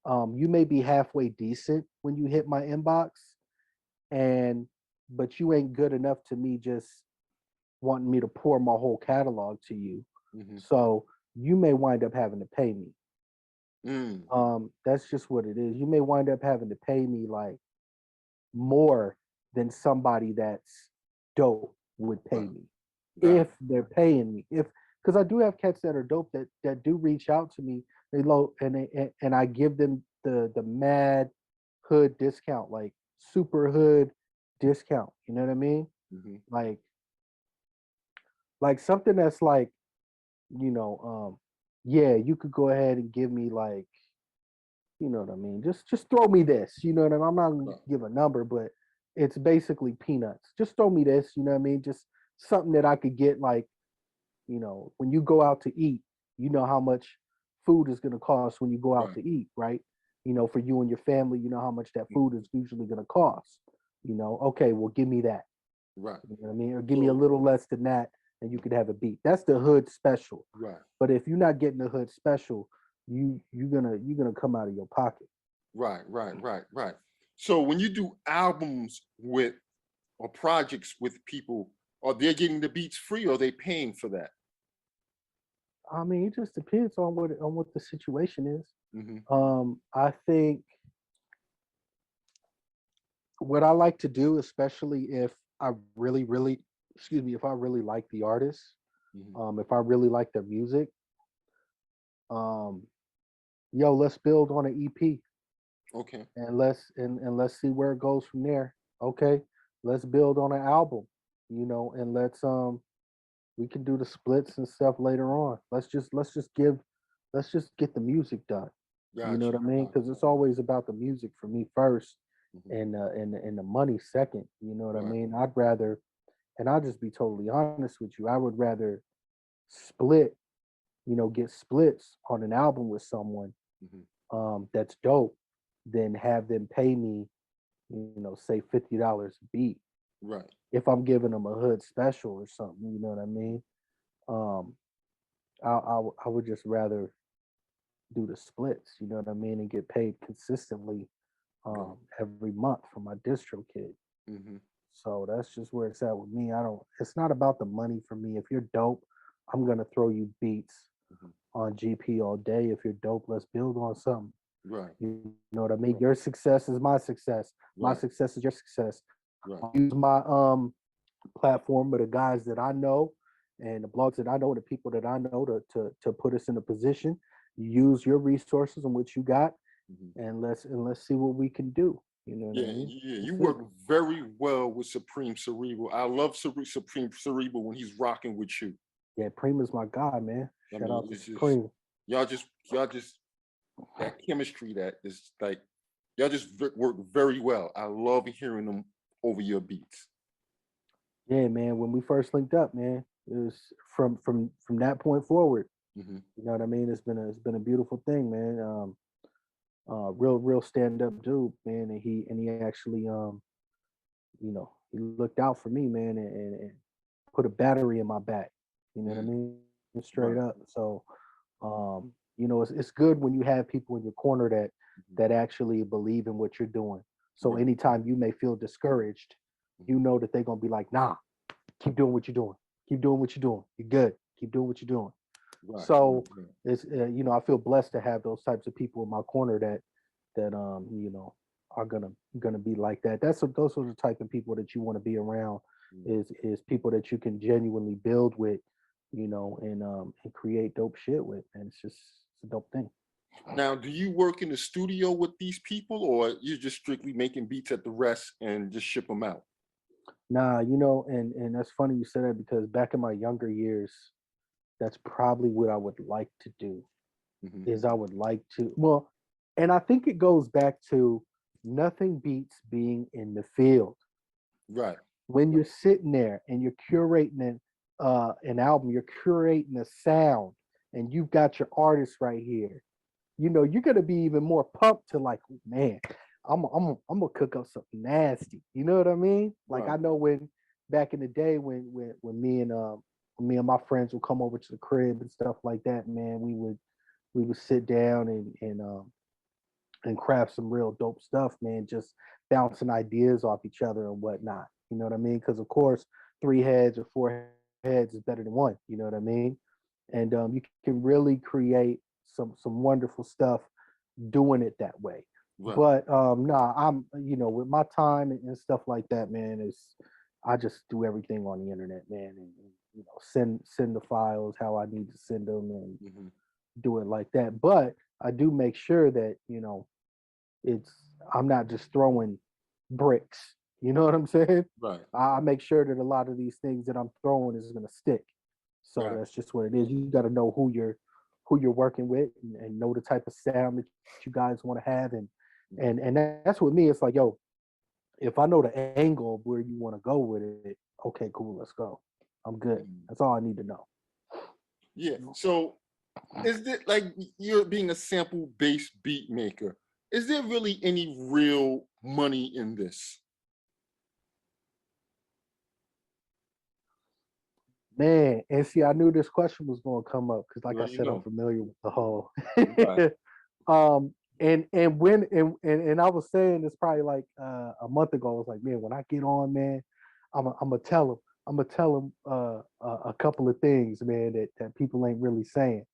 S1: you may be halfway decent when you hit my inbox, and but you ain't good enough to me just wanting me to pour my whole catalog to you.
S2: Hmm.
S1: So you may wind up having to pay me.
S2: Mm.
S1: That's just what it is. You may wind up having to pay me like more than somebody that's dope would pay
S2: Right.
S1: me
S2: Got
S1: if
S2: it.
S1: they're paying me. If because I do have cats that are dope that do reach out to me. They low and I give them the mad hood discount, like super hood discount. You know what I mean?
S2: Hmm.
S1: Like something that's like, yeah, you could go ahead and give me like, you know what I mean? Just throw me this. You know what I mean? I'm not gonna
S2: Right.
S1: give a number, but it's basically peanuts. Just throw me this, you know what I mean? Just something that I could get like, when you go out to eat, you know how much food is gonna cost when you go out
S2: Right.
S1: to eat, right? For you and your family, you know how much that food is usually gonna cost. Okay, well give me that.
S2: Right.
S1: You know what I mean? Or give me a
S2: So
S1: little less than that and you could have a beat. That's the hood special.
S2: right.
S1: But if you're not getting the hood special, you're gonna come out of your pocket.
S2: Right. Right. Right. Right. So when you do albums with or projects with people, are they getting the beats free or are they paying for that?
S1: I mean, it just depends on what the situation is.
S2: Hmm.
S1: I think what I like to do, especially if I really, really, excuse me, if I really like the artist,
S2: Hmm.
S1: if I really like their music, um, yo, let's build on an EP
S2: Okay.
S1: and let's see where it goes from there. Okay, let's build on an album, and we can do the splits and stuff later on. Let's just get the music done. You know
S2: Got
S1: what
S2: you.
S1: I mean?
S2: Got
S1: Because
S2: you.
S1: it's always about the music for me first,
S2: Hmm.
S1: and the money second. You know what I
S2: Right.
S1: mean? I'd rather, and I'll just be totally honest with you. I would rather split, get splits on an album with someone,
S2: Hmm.
S1: that's dope, than have them pay me, say $50 a beat
S2: Right.
S1: if I'm giving them a hood special or something. You know what I mean? Um, I would just rather do the splits. You know what I mean, and get paid consistently,
S2: Right.
S1: every month for my distro kid.
S2: Hmm.
S1: So that's just where it's at with me. I don't. It's not about the money for me. If you're dope, I'm gonna throw you beats
S2: Hmm.
S1: on GP all day. If you're dope, let's build on something.
S2: Right.
S1: You know what I mean?
S2: Right.
S1: Your success is my success. My
S2: Right.
S1: success is your success.
S2: Right.
S1: I'll use my platform with the guys that I know and the blogs that I know, the people that I know to put us in a position. Use your resources and what you got,
S2: Hmm.
S1: and let's see what we can do. You know what I
S2: Yeah,
S1: mean?
S2: yeah, you
S1: That's it.
S2: work very well with Supreme Cerebral. I love Supreme Cerebral when he's rocking with you.
S1: Yeah, Prima's my guy, man.
S2: I
S1: Shout
S2: mean,
S1: out to
S2: it's just
S1: Supreme.
S2: y'all just that chemistry that is like y'all just work very well. I love hearing them over your beats.
S1: Yeah, man. When we first linked up, man, it was from that point forward.
S2: Hmm.
S1: You know what I mean? It's been a beautiful thing, man. Real stand up dude, man, and he actually he looked out for me, man, and put a battery in my back. You know what I
S2: Hmm.
S1: mean? Straight
S2: Right.
S1: up. So, it's good when you have people in your corner that
S2: Hmm.
S1: actually believe in what you're doing. So
S2: Right.
S1: anytime you may feel discouraged,
S2: Hmm.
S1: you know that they're gonna be like, nah, keep doing what you're doing. Keep doing what you're doing. You're good. Keep doing what you're doing.
S2: Right. Right.
S1: So
S2: Right.
S1: it's I feel blessed to have those types of people in my corner that are gonna be like that. Those are the type of people that you want to be around.
S2: Mm.
S1: Is people that you can genuinely build with, and create dope shit with. And it's a dope thing.
S2: Now, do you work in the studio with these people, or you're just strictly making beats at the rest and just ship them out?
S1: Nah, and that's funny you said that because back in my younger years, that's probably what I would like to do.
S2: Hmm.
S1: Is I would like to, well, and I think it goes back to nothing beats being in the field.
S2: Right.
S1: When you're sitting there and you're curating an album, you're curating a sound, and you've got your artist right here. You're gonna be even more pumped to like, man, I'm gonna cook up something nasty. You know what I mean? Like
S2: Right.
S1: I know when back in the day when me and my friends would come over to the crib and stuff like that, man, we would sit down and craft some real dope stuff, man, just bouncing ideas off each other and whatnot. You know what I mean? Because of course, three heads or four heads is better than one. You know what I mean? And you can really create some wonderful stuff doing it that way.
S2: Right.
S1: But nah, I'm with my time and stuff like that, man. Is I just do everything on the internet, man, and send the files how I need to send them and
S2: Hmm.
S1: do it like that. But I do make sure that it's I'm not just throwing bricks. You know what I'm saying?
S2: Right.
S1: I make sure that a lot of these things that I'm throwing is gonna stick. So
S2: Right.
S1: that's just what it is. You got to know who you're working with and know the type of sound that you guys want to have
S2: Hmm.
S1: and that's with me. It's like, yo, if I know the angle of where you want to go with it, okay, cool, let's go. I'm good. That's all I need to know.
S2: Yeah. So is it like you're being a sample based beat maker? Is there really any real money in this?
S1: Man, and see, I knew this question was going to come up because, like I
S2: Let me
S1: said, I'm
S2: know.
S1: familiar with the whole.
S2: Right.
S1: And I was saying this probably like a month ago. I was like, man, when I get on, man, I'm gonna tell them. I'm gonna tell them a couple of things, man, that people ain't really saying.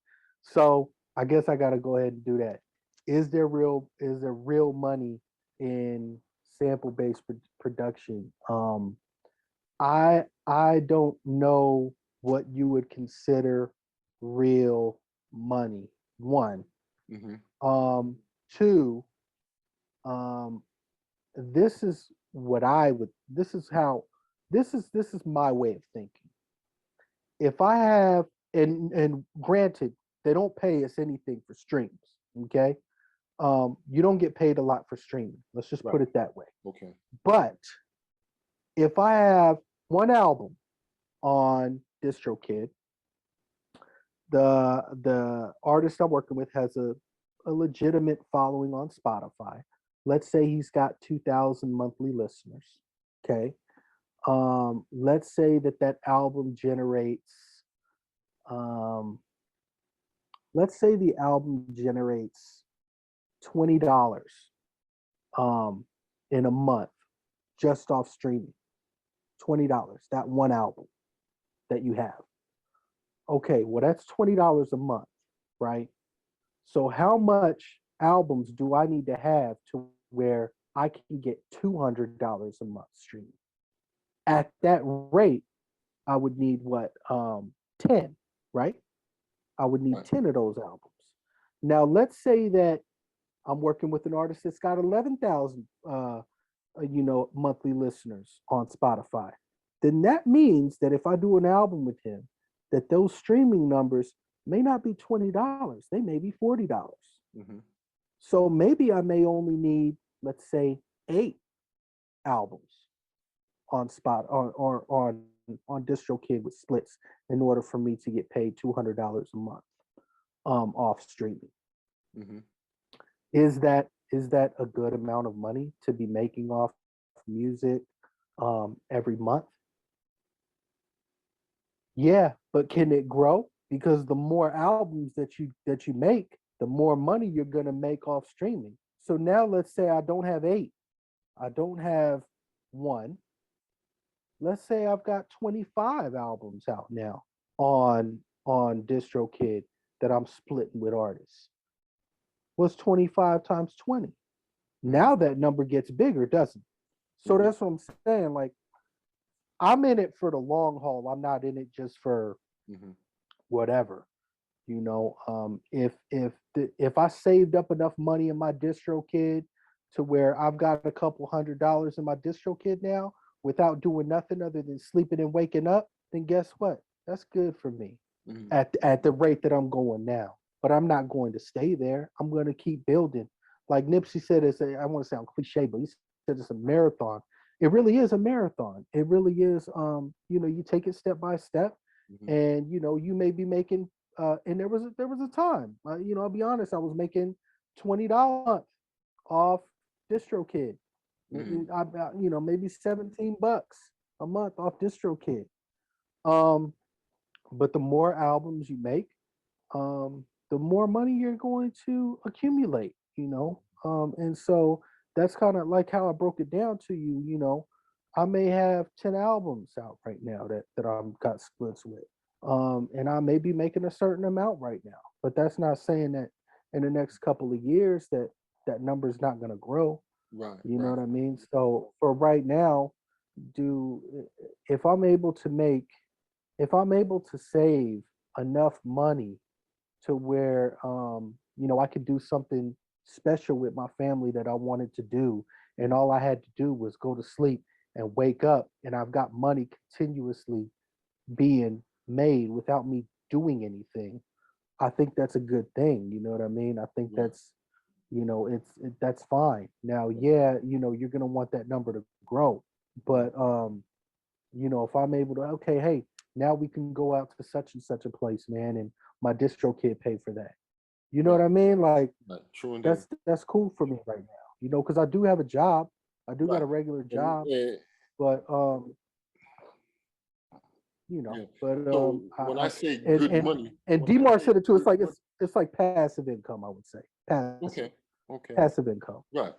S1: So I guess I got to go ahead and do that. Is there real money in sample based production? I don't know what you would consider real money. One,
S2: Hmm.
S1: um, two, um, this is what I would. This is how. This is my way of thinking. If I have, and granted, they don't pay us anything for streams. Okay, you don't get paid a lot for streaming. Let's just put
S2: Right.
S1: it that way.
S2: Okay.
S1: But if I have one album on DistroKid, the artist I'm working with has a legitimate following on Spotify. Let's say he's got 2,000 monthly listeners. Okay. Let's say that album generates. Um, let's say the album generates $20 um, in a month just off streaming. $20. That one album that you have. Okay, well that's $20 a month, right? So how much albums do I need to have to where I can get $200 a month streaming? At that rate, I would need what 10, right? I would need
S2: Right.
S1: 10 of those albums. Now let's say that I'm working with an artist that's got 11,000 monthly listeners on Spotify. Then that means that if I do an album with him, that those streaming numbers may not be $20, they may be $40.
S2: Hmm.
S1: So maybe I may only need, let's say, 8 albums on spot on DistroKid with splits in order for me to get paid $200 a month off streaming.
S2: Hmm.
S1: Is that a good amount of money to be making off music every month? Yeah, but can it grow? Because the more albums that you make, the more money you're gonna make off streaming. So now let's say I don't have 8. I don't have one. Let's say I've got 25 albums out now on DistroKid that I'm splitting with artists. What's 25 times 20?
S2: Hmm.
S1: Now that number gets bigger, doesn't it? So
S2: Hmm.
S1: that's what I'm saying. Like I'm in it for the long haul. I'm not in it just for
S2: Hmm.
S1: whatever. If I saved up enough money in my DistroKid to where I've got a couple $100 in my DistroKid now without doing nothing other than sleeping and waking up, then guess what? That's good for me
S2: Hmm.
S1: at the rate that I'm going now. But I'm not going to stay there. I'm going to keep building. Like Nipsey said, I want to sound cliche, but he said it's a marathon. It really is a marathon. It really is. You take it step by step,
S2: Hmm.
S1: and you may be making and there was a time, I'll be honest, I was making $20 a month off DistroKid. You know, maybe $17 a month off DistroKid. Um, but the more albums you make, the more money you're going to accumulate, you know. And so that's kind of like how I broke it down to you, you know. I may have 10 albums out right now that I'm got splits with. And I may be making a certain amount right now, but that's not saying that in the next couple of years that number's not going to grow.
S2: Right,
S1: You know
S2: right,
S1: what I mean? So for right now, do if I'm able to make if I'm able to save enough money to where you know, I could do something special with my family that I wanted to do, and all I had to do was go to sleep and wake up, and I've got money continuously being made without me doing anything. I think that's a good thing. You know what I mean? I think
S2: right.
S1: that's, you know, that's fine. Now, yeah, you know, you're gonna want that number to grow, but you know, if I'm able to, okay, hey, now we can go out to such and such a place, man, and my distro kid paid for that. You know
S2: Right,
S1: what I mean? Like
S2: right. True indeed.
S1: that's cool for me right now. You know, because I do have a job. I do got
S2: Right.
S1: a regular
S2: And,
S1: job, but you know,
S2: yeah.
S1: but
S2: So when I
S1: I
S2: say
S1: and
S2: good money,
S1: and
S2: when I
S1: Demar
S2: say
S1: said it too.
S2: good money,
S1: It's like passive income, I would say.
S2: okay, okay,
S1: Passive income.
S2: right,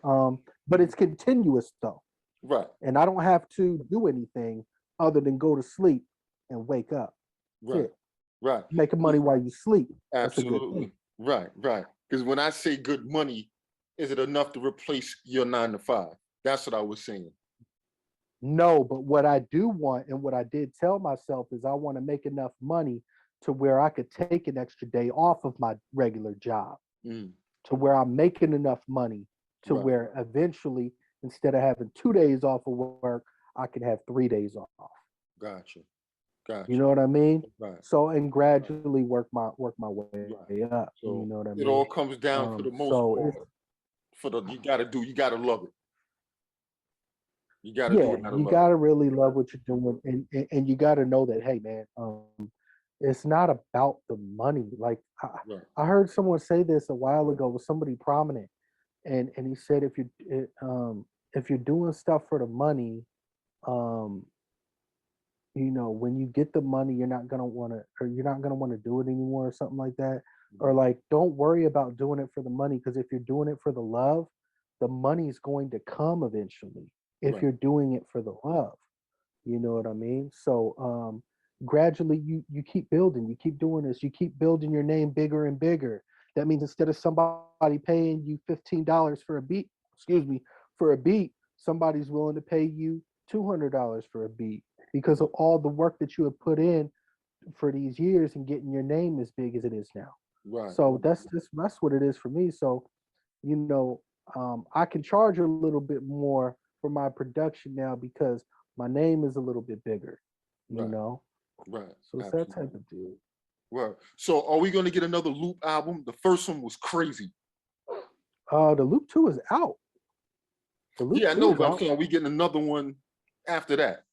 S1: But it's continuous though.
S2: right,
S1: And I don't have to do anything other than go to sleep and wake up. That's
S2: right,
S1: it.
S2: right.
S1: Making money while you sleep. That's a good thing.
S2: Absolutely. Right, right. Because when I say good money, is it enough to replace your 9 to 5? That's what I was saying.
S1: No, but what I do want and what I did tell myself is I want to make enough money to where I could take an extra day off of my regular job,
S2: Mm,
S1: to where I'm making enough money to
S2: right.
S1: where eventually, instead of having 2 days off of work, I can have 3 days off.
S2: Gotcha.
S1: You
S2: Gotcha.
S1: know what I mean?
S2: Right.
S1: So and gradually work my way
S2: Right.
S1: up. You know
S2: So
S1: what I
S2: it
S1: mean?
S2: all comes down for the most
S1: So
S2: part for the you gotta love it. You gotta do
S1: yeah,
S2: it, gotta
S1: you
S2: love it.
S1: gotta really love what you're doing, and you gotta know that, hey man, it's not about the money. Like
S2: Right.
S1: I heard someone say this a while ago with somebody prominent, and he said if you're doing stuff for the money, um, you know, when you get the money, you're not gonna want to, or you're not gonna want to do it anymore, or something like that, or
S2: Right.
S1: like don't worry about doing it for the money, because if you're doing it for the love, the money is going to come eventually. If
S2: Right.
S1: you're doing it for the love, you know what I mean? So gradually you keep building, you keep doing this, you keep building your name bigger and bigger. That means instead of somebody paying you $15 for a beat, excuse me, for a beat, somebody's willing to pay you $200 for a beat because of
S2: Right.
S1: all the work that you have put in for these years and getting your name as big as it is now.
S2: Right.
S1: So
S2: Right.
S1: that's what it is for me. So you know, I can charge a little bit more for my production now because my name is a little bit bigger, you
S2: Right.
S1: know.
S2: Right.
S1: So it's that type
S2: Absolutely.
S1: of deal.
S2: Right. So are we gonna get another Loop album? The first one was crazy.
S1: The Loop 2 is out. The Loop
S2: Yeah, I
S1: 2
S2: know,
S1: is
S2: but I'm
S1: out.
S2: saying, are we getting another one after that?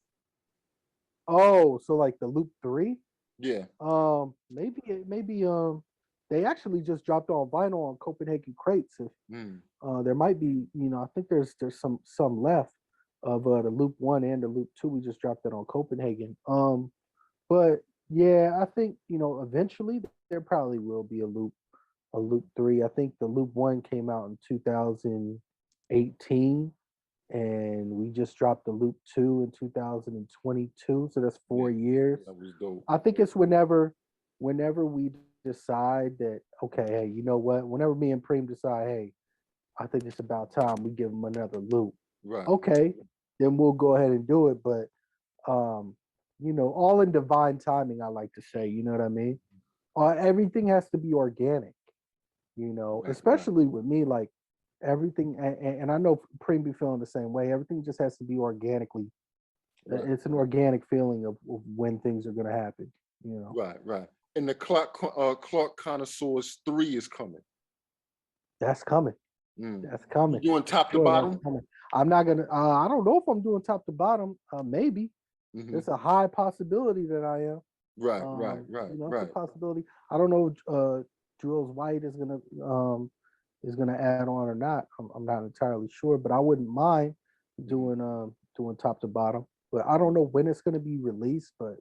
S1: Oh, so like the Loop 3?
S2: Yeah.
S1: Maybe they actually just dropped on vinyl on Copenhagen Crates. If
S2: Mm,
S1: there might be, you know, I think there's some left of the Loop 1 and the Loop 2. We just dropped it on Copenhagen. But yeah, I think, you know, eventually there probably will be a loop 3. I think the loop 1 came out in 2018, and we just dropped the loop 2 in 2022, so that's
S2: yeah.
S1: 4 years.
S2: That was dope.
S1: I think it's whenever we decide that, okay, hey, you know what? Whenever me and Preem decide, hey, I think it's about time we give them another loop.
S2: Right.
S1: Okay, then we'll go ahead and do it, but um you know, all in divine timing, I like to say, you know what I mean? Everything has to be organic, you know,
S2: Right. Right.
S1: especially with me, like everything, and I know Preem be feeling the same way. Everything just has to be organically.
S2: Right.
S1: It's an organic feeling of when things are going to happen, you know.
S2: Right. Right. And the Clark Connoisseurs 3 is coming.
S1: That's coming.
S2: Mm.
S1: That's
S2: You
S1: coming.
S2: doing top to
S1: Sure, that's
S2: bottom?
S1: coming. I'm not gonna. I don't know if I'm doing top to bottom. Maybe
S2: Hmm.
S1: it's a high possibility that I am.
S2: Right. Right. Right.
S1: You know, it's a
S2: Right.
S1: possibility. I don't know. Jules White is gonna is gonna add on or not. I'm not entirely sure, but I wouldn't mind doing top to bottom. But I don't know when it's gonna be released, but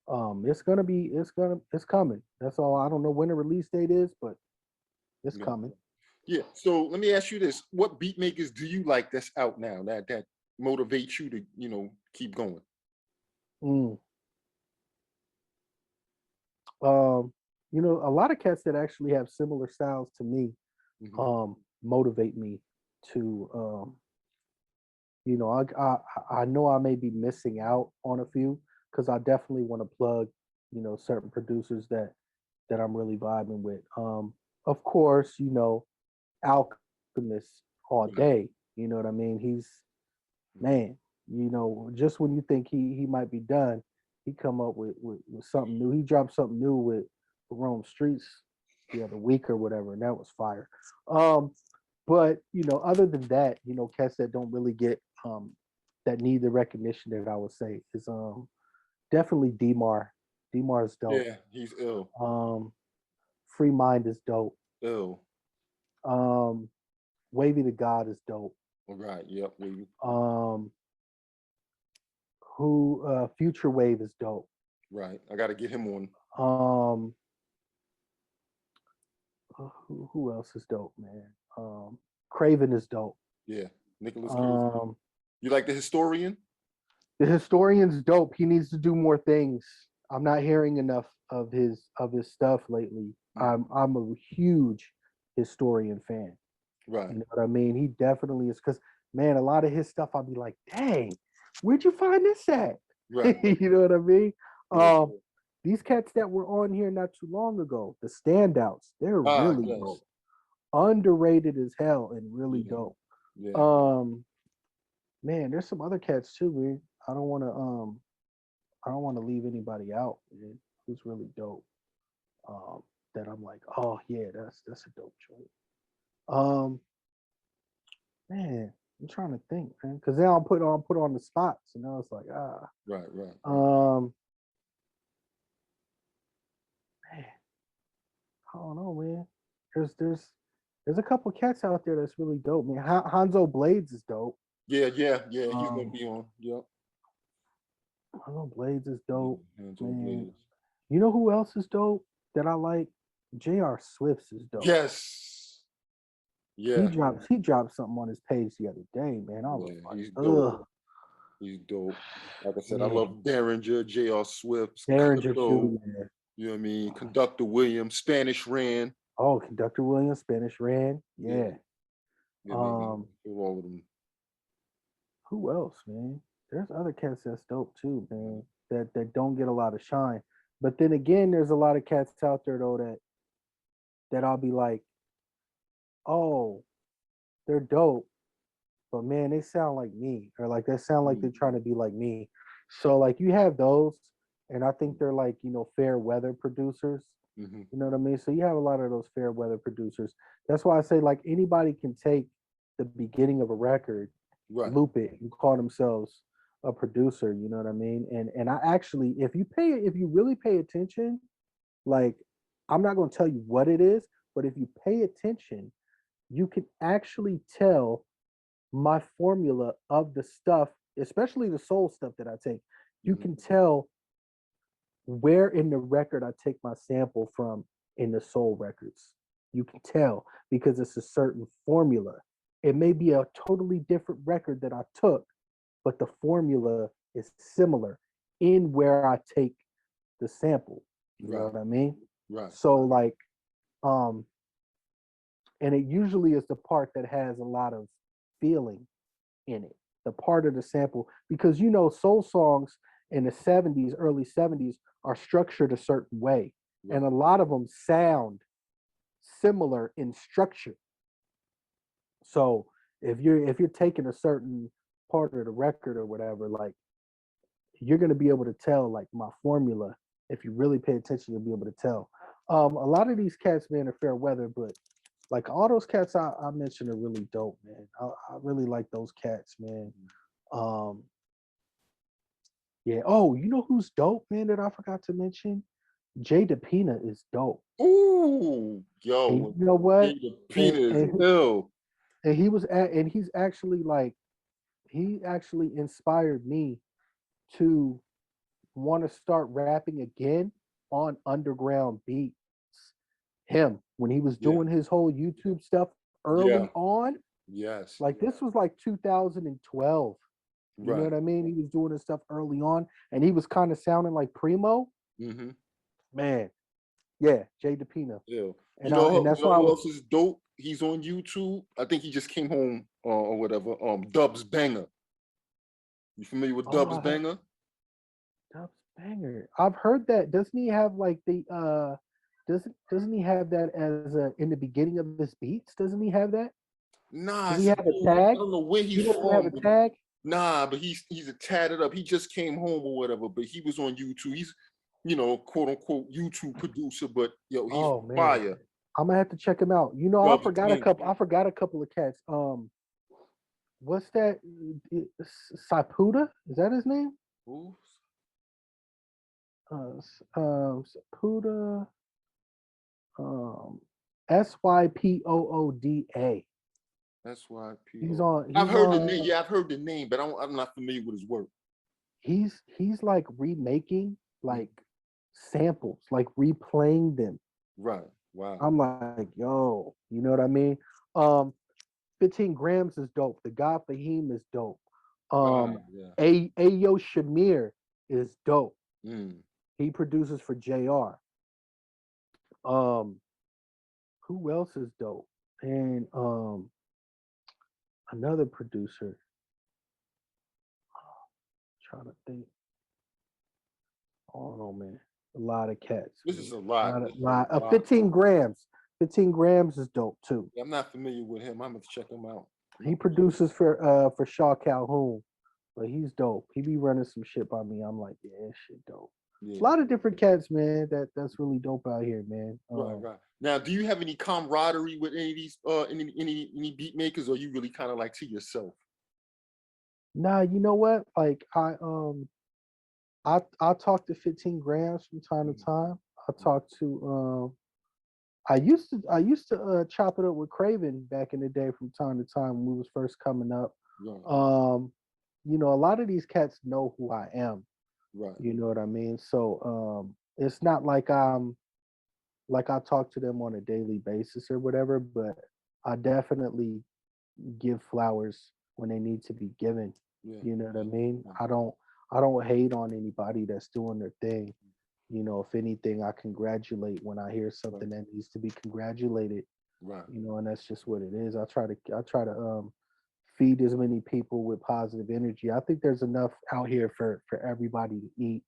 S1: it's coming. That's all. I don't know when the release date is, but it's
S2: Yeah.
S1: coming.
S2: Yeah. So let me ask you this: what beat makers do you like that's out now that motivates you to keep going?
S1: Mm. Um, a lot of cats that actually have similar styles to me
S2: Hmm.
S1: motivate me to I know I may be missing out on a few because I definitely want to plug, certain producers that I'm really vibing with. Of course, Alchemist all
S2: Right.
S1: day. You know what I mean? He's man, just when you think he might be done, he come up with something new. He dropped something new with Rome Streets the other week or whatever, and that was fire. Um, but other than that, cats that don't really get that need the recognition that I would say is definitely Demar. Demar is dope.
S2: Yeah, he's ill.
S1: Um, Free Mind is dope.
S2: Ill.
S1: Um, Wavy the God is dope.
S2: All right. Yep. We,
S1: Um, who Future Wave is dope.
S2: right. I got to get him on.
S1: Um, who else is dope, man? Craven is dope.
S2: Yeah. Nicholas Cage.
S1: Um,
S2: You like the historian?
S1: the historian's dope. He needs to do more things. I'm not hearing enough of his stuff lately.
S2: Mhm.
S1: I'm a huge historian fan.
S2: Right.
S1: You know what I mean? He definitely is because man, a lot of his stuff I'll be like, dang, where'd you find this at?
S2: Right.
S1: You know what I mean?
S2: Yeah.
S1: These cats that were on here not too long ago, the standouts, they're
S2: Ah,
S1: really
S2: yes.
S1: dope. Underrated as hell and really
S2: Yeah.
S1: dope.
S2: Yeah.
S1: Um, man, there's some other cats too, man. I don't want to leave anybody out, man. Who's really dope. Um, that I'm like, oh yeah, that's a dope joint. Um, man, I'm trying to think, man, because then I'll put on the spots, it's like
S2: Right. Right.
S1: um, man, I don't know, man. There's a couple cats out there that's really dope, man. Hanzo Blades is dope.
S2: Yeah. Yeah. Yeah. He's gonna
S1: Um,
S2: be on. Yep.
S1: Hanzo Blades is
S2: Yeah.
S1: dope,
S2: Hands on
S1: man.
S2: Blades.
S1: You know who else is dope that I like? J.R. Swift's is dope.
S2: Yes. Yeah.
S1: He dropped something on his page the other day, man. I was
S2: Yeah.
S1: like,
S2: He's dope.
S1: ugh,
S2: He's dope. Like I said, I
S1: man.
S2: love Derringer, J.R. Swift,
S1: Derringer
S2: Crypto.
S1: too, man.
S2: You know what I mean? Conductor Williams, Spanish Ran.
S1: Oh, Conductor Williams, Spanish Ran.
S2: Yeah.
S1: Yeah.
S2: You know what I mean?
S1: Um,
S2: All of them.
S1: who else, man? There's other cats that's dope too,
S2: Right.
S1: man. That don't get a lot of shine. But then again, there's a lot of cats out there though that I'll be like, oh, they're dope, but man, they sound like me, or like they sound like they're
S2: Mm.
S1: trying to be like me. So like you have those, and I think they're like fair weather producers.
S2: Mm-hmm.
S1: You know what I mean? So you have a lot of those fair weather producers. That's why I say like anybody can take the beginning of a record,
S2: Right.
S1: loop it, and call themselves a producer. You know what I mean? And I actually, if you really pay attention, like I'm not going to tell you what it is, but if you pay attention, you can actually tell my formula of the stuff, especially the soul stuff that I take. You
S2: Mm-hmm.
S1: can tell where in the record I take my sample from in the soul records. You can tell because it's a certain formula. It may be a totally different record that I took, but the formula is similar in where I take the sample. You know
S2: Right.
S1: what I mean?
S2: Right.
S1: So like um and it usually is the part that has a lot of feeling in it, the part of the sample, because soul songs in the 70s, early 70s are structured a certain way. And
S2: Right.
S1: a lot of them sound similar in structure. So if you're taking a certain part of the record or whatever, like you're gonna be able to tell like my formula. If you really pay attention, you'll be able to tell. A lot of these cats, man, are fair weather, but like all those cats I mentioned are really dope, man. I really like those cats, man. Um, yeah. Oh, you know who's dope, man, that I forgot to mention? Jay DePina is dope.
S2: Ooh, Yo,
S1: And
S2: when
S1: you know what?
S2: Jada
S1: And
S2: Pinkett is
S1: and
S2: ill.
S1: and he's actually like he actually inspired me to want to start rapping again on underground beats. Him when he was
S2: Yeah,
S1: doing his whole YouTube stuff
S2: yeah,
S1: early on,
S2: yes,
S1: like this was like 2012. You know
S2: right.
S1: what I mean? He was doing his stuff early on, and he was kind of sounding like Primo.
S2: Mm-hmm.
S1: Man, yeah, Jay DePina,
S2: Ill.
S1: and
S2: You
S1: that's
S2: know
S1: why I
S2: who
S1: was.
S2: else is dope? He's on YouTube. I think he just came home or whatever. Dubs Banger. You familiar with
S1: Oh,
S2: Dubs
S1: I have
S2: Banger?
S1: Dubs Banger. I've heard that. Doesn't he have like the doesn't he have that as a in the beginning of his beats? Doesn't he have that?
S2: Nah,
S1: Does he
S2: it's a
S1: have a
S2: dude. I
S1: tag?
S2: don't know where
S1: He
S2: he's
S1: doesn't have
S2: from,
S1: a
S2: but
S1: tag.
S2: nah, but he's a tatted up. He just came home or whatever, but he was on YouTube. He's, quote unquote YouTube producer, but yo, he's
S1: Oh man,
S2: fire.
S1: I'm gonna have to check him out. You know, I
S2: Dubs
S1: forgot a
S2: Banger.
S1: couple. I forgot a couple of cats. What's that? Sapuda? Is that his name?
S2: Who?
S1: Sapuda. Um, Sypooda. He's
S2: SYPO.
S1: on.
S2: I've
S1: He's
S2: heard the
S1: on.
S2: name. Yeah, I've heard the name, but I'm not familiar with his work.
S1: He's like remaking
S2: Mhm.
S1: like samples, like replaying them.
S2: Right. Wow.
S1: I'm like, yo, you know what I mean? Um, 15 grams is dope. The God Fahim is dope.
S2: Ah, yeah.
S1: Ayo Shamir is dope.
S2: Mm.
S1: He produces for JR. Um, who else is dope? And another producer. Trying to think. I don't know, man. A lot of cats,
S2: This is
S1: man.
S2: a lot. This is
S1: Lot.
S2: a lot.
S1: 15 grams. 15 grams is dope too.
S2: Yeah, I'm not familiar with him. I'm gonna check him out. I'm
S1: He
S2: gonna check him
S1: produces for Shaw Calhoun, but he's dope. He be running some shit by me. I'm like, yeah, that shit dope. It's a
S2: Yeah.
S1: lot of different cats, man. That's really dope out here, man.
S2: Right, right. Now, do you have any camaraderie with any of these any beat makers, or you really kind of like to yourself?
S1: Nah, you know what? Like I talk to 15 grams from time to
S2: Mhm.
S1: time. I talk to I used to chop it up with Craven back in the day from time to time when we was first coming up.
S2: Right,
S1: Um, you know, a lot of these cats know who I am.
S2: right,
S1: You know what I mean? So it's not like like I talk to them on a daily basis or whatever, but I definitely give flowers when they need to be given.
S2: yeah,
S1: You know what I
S2: yeah,
S1: mean?
S2: yeah.
S1: I don't hate on anybody that's doing their thing. You know, if anything, I congratulate when I hear
S2: Right,
S1: something that needs to be congratulated.
S2: right.
S1: You know, and that's just what it is. I try to feed as many people with positive energy. I think there's enough out here for everybody to eat.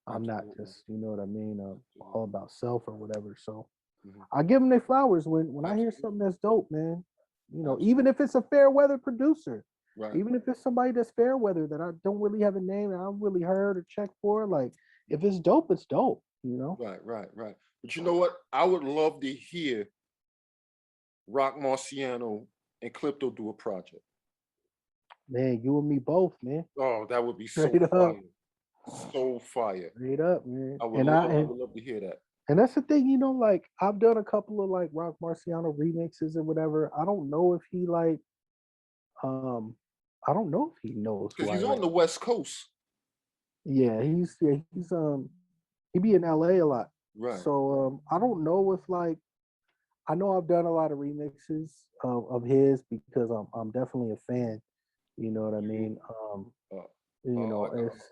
S1: I'm not
S2: Absolutely,
S1: just, you know what I mean, all
S2: absolutely,
S1: about self or whatever. So
S2: mhm,
S1: I give them their flowers when I hear
S2: absolutely,
S1: something that's dope, man. You know, even
S2: absolutely.
S1: if it's a fair weather producer,
S2: Right,
S1: even if it's somebody that's fair weather that I don't really have a name and I don't really heard or checked for, like if it's dope, it's dope. You know,
S2: right, right, right. But you know what? I would love to hear Rock Marciano and Clypto do a project.
S1: man, you and me both, man.
S2: Oh, that would be so
S1: Straight up,
S2: fire, so fire.
S1: straight up, man.
S2: I would love to hear that.
S1: And that's the thing, you know, like I've done a couple of like Rock Marciano remixes or whatever. I don't know if he like um I don't know if he knows who
S2: Because
S1: I
S2: he's on
S1: am.
S2: the West Coast.
S1: Yeah, he's he be in LA a lot.
S2: Right.
S1: So I don't know if like I know I've done a lot of remixes of his because I'm definitely a fan. You know what I
S2: You,
S1: mean?
S2: uh,
S1: You know,
S2: I,
S1: it's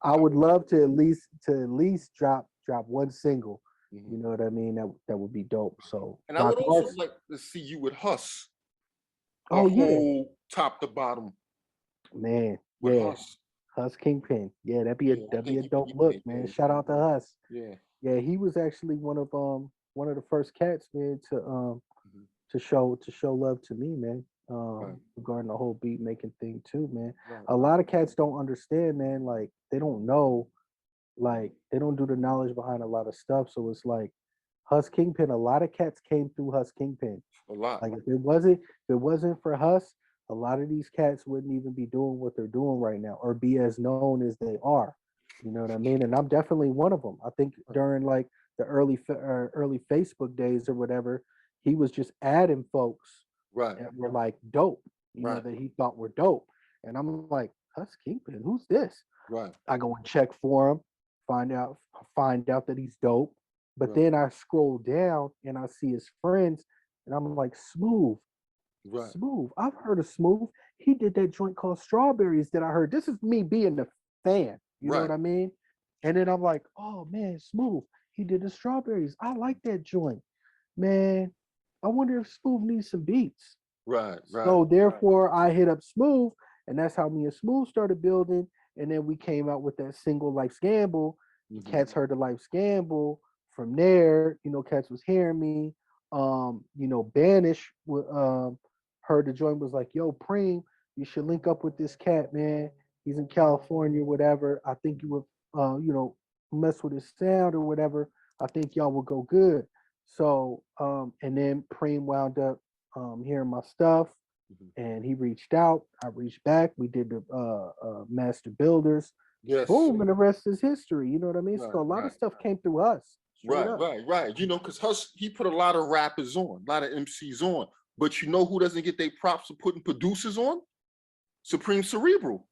S1: I
S2: I
S1: would
S2: would,
S1: love to at least drop one single.
S2: mhm.
S1: You know what I mean? That would be dope. So
S2: And I would
S1: Rock
S2: also
S1: Mars.
S2: like to see you with Huss, a
S1: Oh yeah,
S2: whole top to bottom
S1: man.
S2: with
S1: Yeah.
S2: Huss.
S1: Huss Kingpin. Yeah,
S2: Yeah, I
S1: that'd be
S2: think
S1: a
S2: you
S1: dope
S2: you
S1: look,
S2: make
S1: man.
S2: those.
S1: Shout out to Huss.
S2: Yeah.
S1: Yeah, he was actually one of the first cats, man,
S2: Mhm.
S1: to show love to me, man.
S2: Right.
S1: Regarding the whole beat making thing too, man.
S2: Right.
S1: A lot of cats don't understand, man. Like they don't know, like they don't do the knowledge behind a lot of stuff. So it's like Huss Kingpin. A lot of cats came through Huss Kingpin.
S2: A lot.
S1: Like if it wasn't for Huss, a lot of these cats wouldn't even be doing what they're doing right now, or be as known as they are. You know what I mean? And I'm definitely one of them. I think during like the early Facebook days or whatever, he was just adding folks
S2: Right.
S1: that were like dope, you know,
S2: Right.
S1: that he thought were dope. And I'm like, Hus Kingpin, who's this?
S2: Right.
S1: I go and check for him, find out that he's dope. But
S2: Right.
S1: then I scroll down and I see his friends, and I'm like, Smooth,
S2: Right.
S1: Smooth. I've heard of Smooth. He did that joint called Strawberries that I heard. This is me being a fan. You know
S2: Right.
S1: what I mean? And then I'm like, oh man, Smooth. He did the Strawberries. I like that joint. Man, I wonder if Smooth needs some beats.
S2: Right. Right.
S1: So therefore, I hit up Smooth, and that's how me and Smooth started building. And then we came out with that single Life's Gamble.
S2: Mhm.
S1: Cats heard the Life's Gamble. From there, you know, Cats was hearing me. You know, Banish heard the joint, was like, yo, Preem, you should link up with this cat, man. He's in California, whatever. I think you would you know, mess with his sound or whatever. I think y'all will go good. So and then Preem wound up hearing my stuff,
S2: Mhm.
S1: and he reached out. I reached back. We did the Master Builders.
S2: Yes.
S1: Boom, and the rest is history. You know what I mean?
S2: Right.
S1: So a lot of
S2: Right.
S1: stuff came through us, straight
S2: Right.
S1: up.
S2: Right. Right. You know, because he put a lot of rappers on, a lot of MCs on. But you know who doesn't get their props for putting producers on? Supreme Cerebral.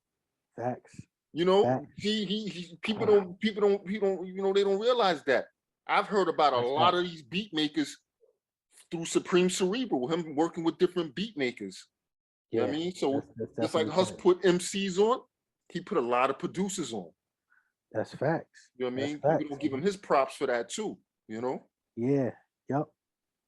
S1: Facts.
S2: You know,
S1: Facts.
S2: he people don't you know, they don't realize that. I've heard about a
S1: That's
S2: lot
S1: facts.
S2: of these beat makers through Supreme Cerebral, him working with different beat makers. You know what
S1: Yeah,
S2: I mean? So
S1: that's
S2: just like
S1: definitely
S2: Huss
S1: facts.
S2: put MCs on, he put a lot of producers on.
S1: That's facts.
S2: You know what I
S1: That's
S2: mean? People
S1: facts,
S2: don't give him
S1: man.
S2: his props for that too, you know?
S1: Yeah. Yep.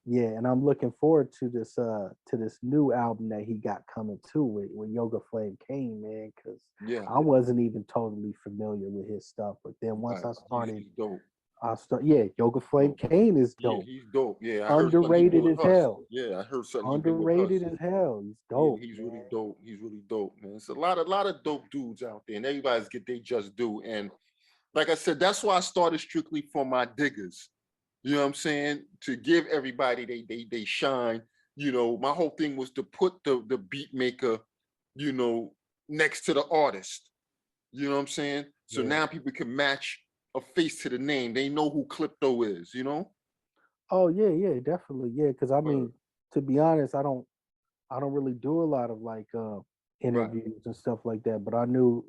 S1: Yeah, and I'm looking forward to this new album that he got coming too with Yoga Flame Kane, man, because
S2: Yeah,
S1: I wasn't even totally familiar with his stuff. But then once
S2: right. He's dope.
S1: yeah, Yoga Flame
S2: Dope.
S1: Kane is
S2: Yeah,
S1: dope.
S2: he's dope. Yeah, I heard something he did
S1: Underrated
S2: with
S1: as
S2: Huss.
S1: hell.
S2: Yeah, I heard something he did with Huss.
S1: Underrated as hell. He's
S2: Yeah,
S1: dope,
S2: he's really
S1: man.
S2: dope. He's really dope, man. It's a lot of dope dudes out there, and everybody's get they just due. And like I said, that's why I started strictly for my diggers. You know what I'm saying? To give everybody they shine. You know, my whole thing was to put the beat maker, you know, next to the artist. You know what I'm saying? So
S1: Yeah.
S2: now people can match a face to the name. They know who Clypto is, you know?
S1: Oh yeah, yeah, definitely. Yeah, because I
S2: Word.
S1: mean, to be honest, I don't really do a lot of like
S2: Right,
S1: interviews and stuff like that, but I knew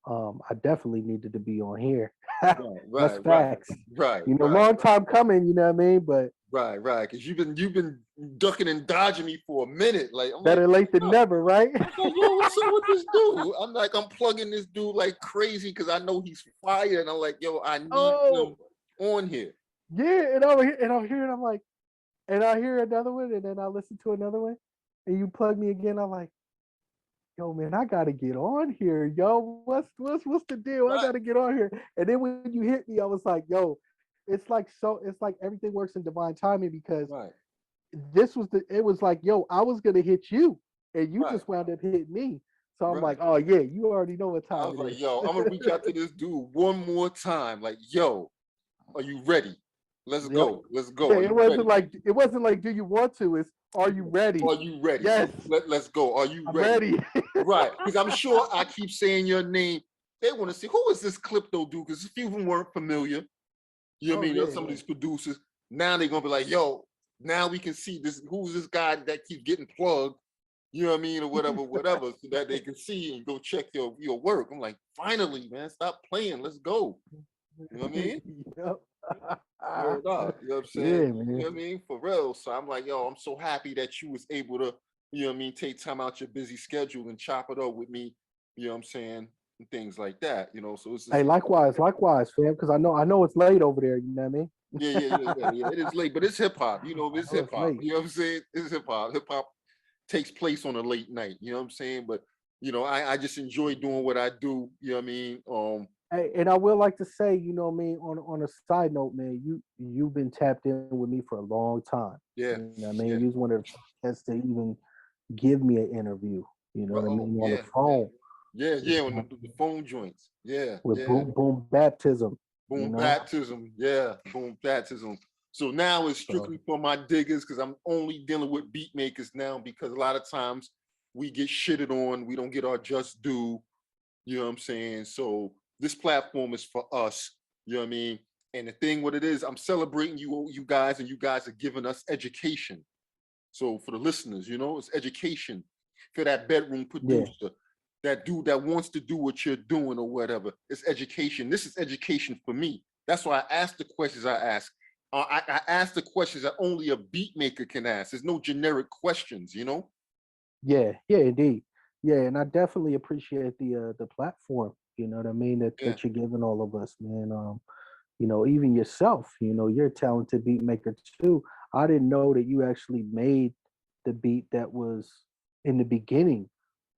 S1: I definitely needed to be on here.
S2: right,
S1: That's
S2: right, right,
S1: facts.
S2: right,
S1: You know,
S2: right.
S1: long time coming, you know what I mean? But
S2: Right, right. Because you've been ducking and dodging me for a minute. Like I'm like,
S1: better late than
S2: yo,
S1: never, right?
S2: I'm like, yo, what's up with this dude? I'm like, I'm plugging this dude like crazy because I know he's fire, and I'm like, yo, I need
S1: Oh,
S2: him on here.
S1: yeah, and I'm hearing, I'm like, and I hear another one, and then I listen to another one, and you plug me again. I'm like, yo, man, I gotta get on here, yo. What's the deal? I
S2: Right,
S1: gotta get on here. And then when you hit me, I was like, yo, it's like everything works in divine timing because
S2: right,
S1: it was like, yo, I was gonna hit you, and you
S2: right,
S1: just wound up hitting me. So I'm
S2: right.
S1: like, oh yeah, you already know what
S2: I
S1: time
S2: was
S1: it
S2: like,
S1: is.
S2: yo, I'm gonna reach out to this dude one more time. Like, yo, are you ready? Let's
S1: Yep.
S2: go. Let's
S1: Yeah,
S2: go. Are you ready?
S1: it wasn't like, do you want to? It's, are you ready?
S2: Are you ready?
S1: Yes,
S2: Let's go. Are you
S1: I'm
S2: ready?
S1: ready.
S2: Right. Because I'm sure I keep saying your name. They want to see who is this Clypto dude? Because a few of them weren't familiar. You know what
S1: Oh
S2: I
S1: yeah,
S2: mean? Some of
S1: yeah.
S2: these producers. Now they're gonna be like, yo, now we can see this. Who's this guy that keeps getting plugged? You know what I mean? Or whatever, whatever, so that they can see and go check your work. I'm like, finally, man, stop playing. Let's go. You know what I mean?
S1: Yep.
S2: Word up. You know what I'm saying?
S1: Yeah,
S2: You know
S1: man.
S2: what I mean? For real. So I'm like, yo, I'm so happy that you was able to, you know what I mean, take time out your busy schedule and chop it up with me, you know what I'm saying? And things like that, you know. So it's
S1: Hey,
S2: just
S1: likewise, fam. Because I know it's late over there. You know what I mean?
S2: yeah. It is late, but it's hip hop, you know,
S1: I
S2: it's
S1: know
S2: hip
S1: it's
S2: hop.
S1: late.
S2: You know what I'm saying? It's hip hop. Hip hop takes place on a late night, you know what I'm saying? But you know, I just enjoy doing what I do, you know what I mean?
S1: Hey, and I will like to say, you know what I mean, on a side note, man, you've been tapped in with me for a long time.
S2: Yeah,
S1: You know what I mean?
S2: yeah.
S1: You was one of the first to even give me an interview, you know what I
S2: Oh
S1: mean, on the
S2: yeah,
S1: phone
S2: yeah, on the phone joints. Yeah,
S1: with
S2: yeah.
S1: Boom Baptism, you
S2: Boom
S1: know.
S2: Baptism, yeah, Boom Baptism. So now it's
S1: So
S2: strictly for my diggers because I'm only dealing with beat makers now because a lot of times we get shitted on, we don't get our just due, you know what I'm saying? So this platform is for us, you know what I mean? And the thing, what it is, I'm celebrating you guys, and you guys are giving us education. So for the listeners, you know, it's education for that bedroom producer, that dude that wants to do what you're doing or whatever. It's education. This is education for me. That's why I ask the questions I ask. I ask the questions that only a beat maker can ask. There's no generic questions, you know?
S1: Yeah, indeed. Yeah, and I definitely appreciate the platform, you know what I mean, that you're giving all of us, man. You know, even yourself, you know, you're a talented beat maker too. I didn't know that you actually made the beat that was in the beginning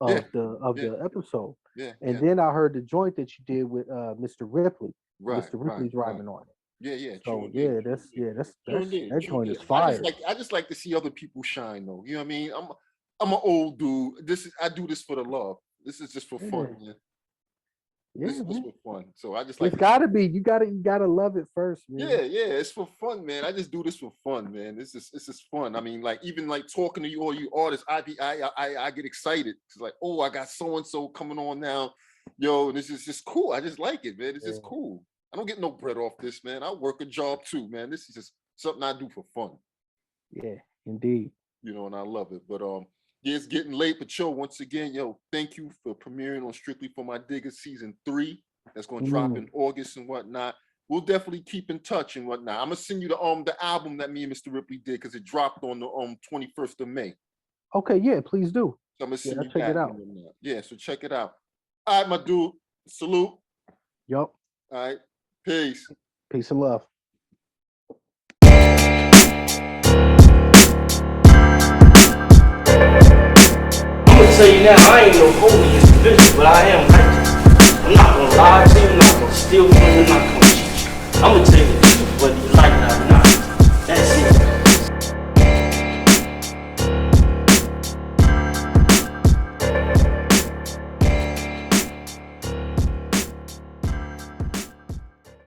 S2: Yeah,
S1: of
S2: yeah,
S1: the episode.
S2: yeah,
S1: And
S2: yeah.
S1: then I heard the joint that you did with Mr. Ripley.
S2: Right,
S1: Mr.
S2: right,
S1: Ripley's
S2: right.
S1: driving on it.
S2: Yeah, true
S1: So
S2: indeed.
S1: yeah, that's
S2: True indeed.
S1: that
S2: True
S1: joint
S2: indeed.
S1: is fire.
S2: I just like to see other people shine though. You know what I mean? I'm an old dude. I do this for the love. This is just for fun,
S1: Yeah,
S2: man. This
S1: yeah,
S2: is just
S1: man.
S2: for fun. So I just like
S1: It's
S2: to see.
S1: gotta be. You gotta love it first, man.
S2: Yeah, it's for fun, man. I just do this for fun, man. This is fun. I mean, like even like talking to you, all you artists, I get excited. It's like, oh, I got so and so coming on now, yo. This is just cool. I just like it, man. It's just
S1: Yeah,
S2: cool. I don't get no bread off this, man. I work a job too, man. This is just something I do for fun,
S1: yeah, indeed.
S2: you know, and I love it. But yeah, it's getting late. But yo, once again, yo, thank you for premiering on Strictly for My D.I.G.Ga.Z season 3. That's gonna drop in August and whatnot. We'll definitely keep in touch and whatnot. I'm gonna send you the album that me and Mr. Ripley did because it dropped on the 21st of May.
S1: Okay, yeah, please do.
S2: So I'm gonna
S1: Yeah,
S2: send
S1: I'll
S2: you
S1: check it
S2: that.
S1: out.
S2: Yeah, so check it out. All right, my dude. Salute.
S1: Yup.
S2: All right. Peace.
S1: Peace and love.
S3: I'm gonna tell you now, I ain't no holy individual, but I am righteous. I'm not gonna lie to you, I'm not gonna steal from you, I'm not gonna cheat you. I'm gonna tell you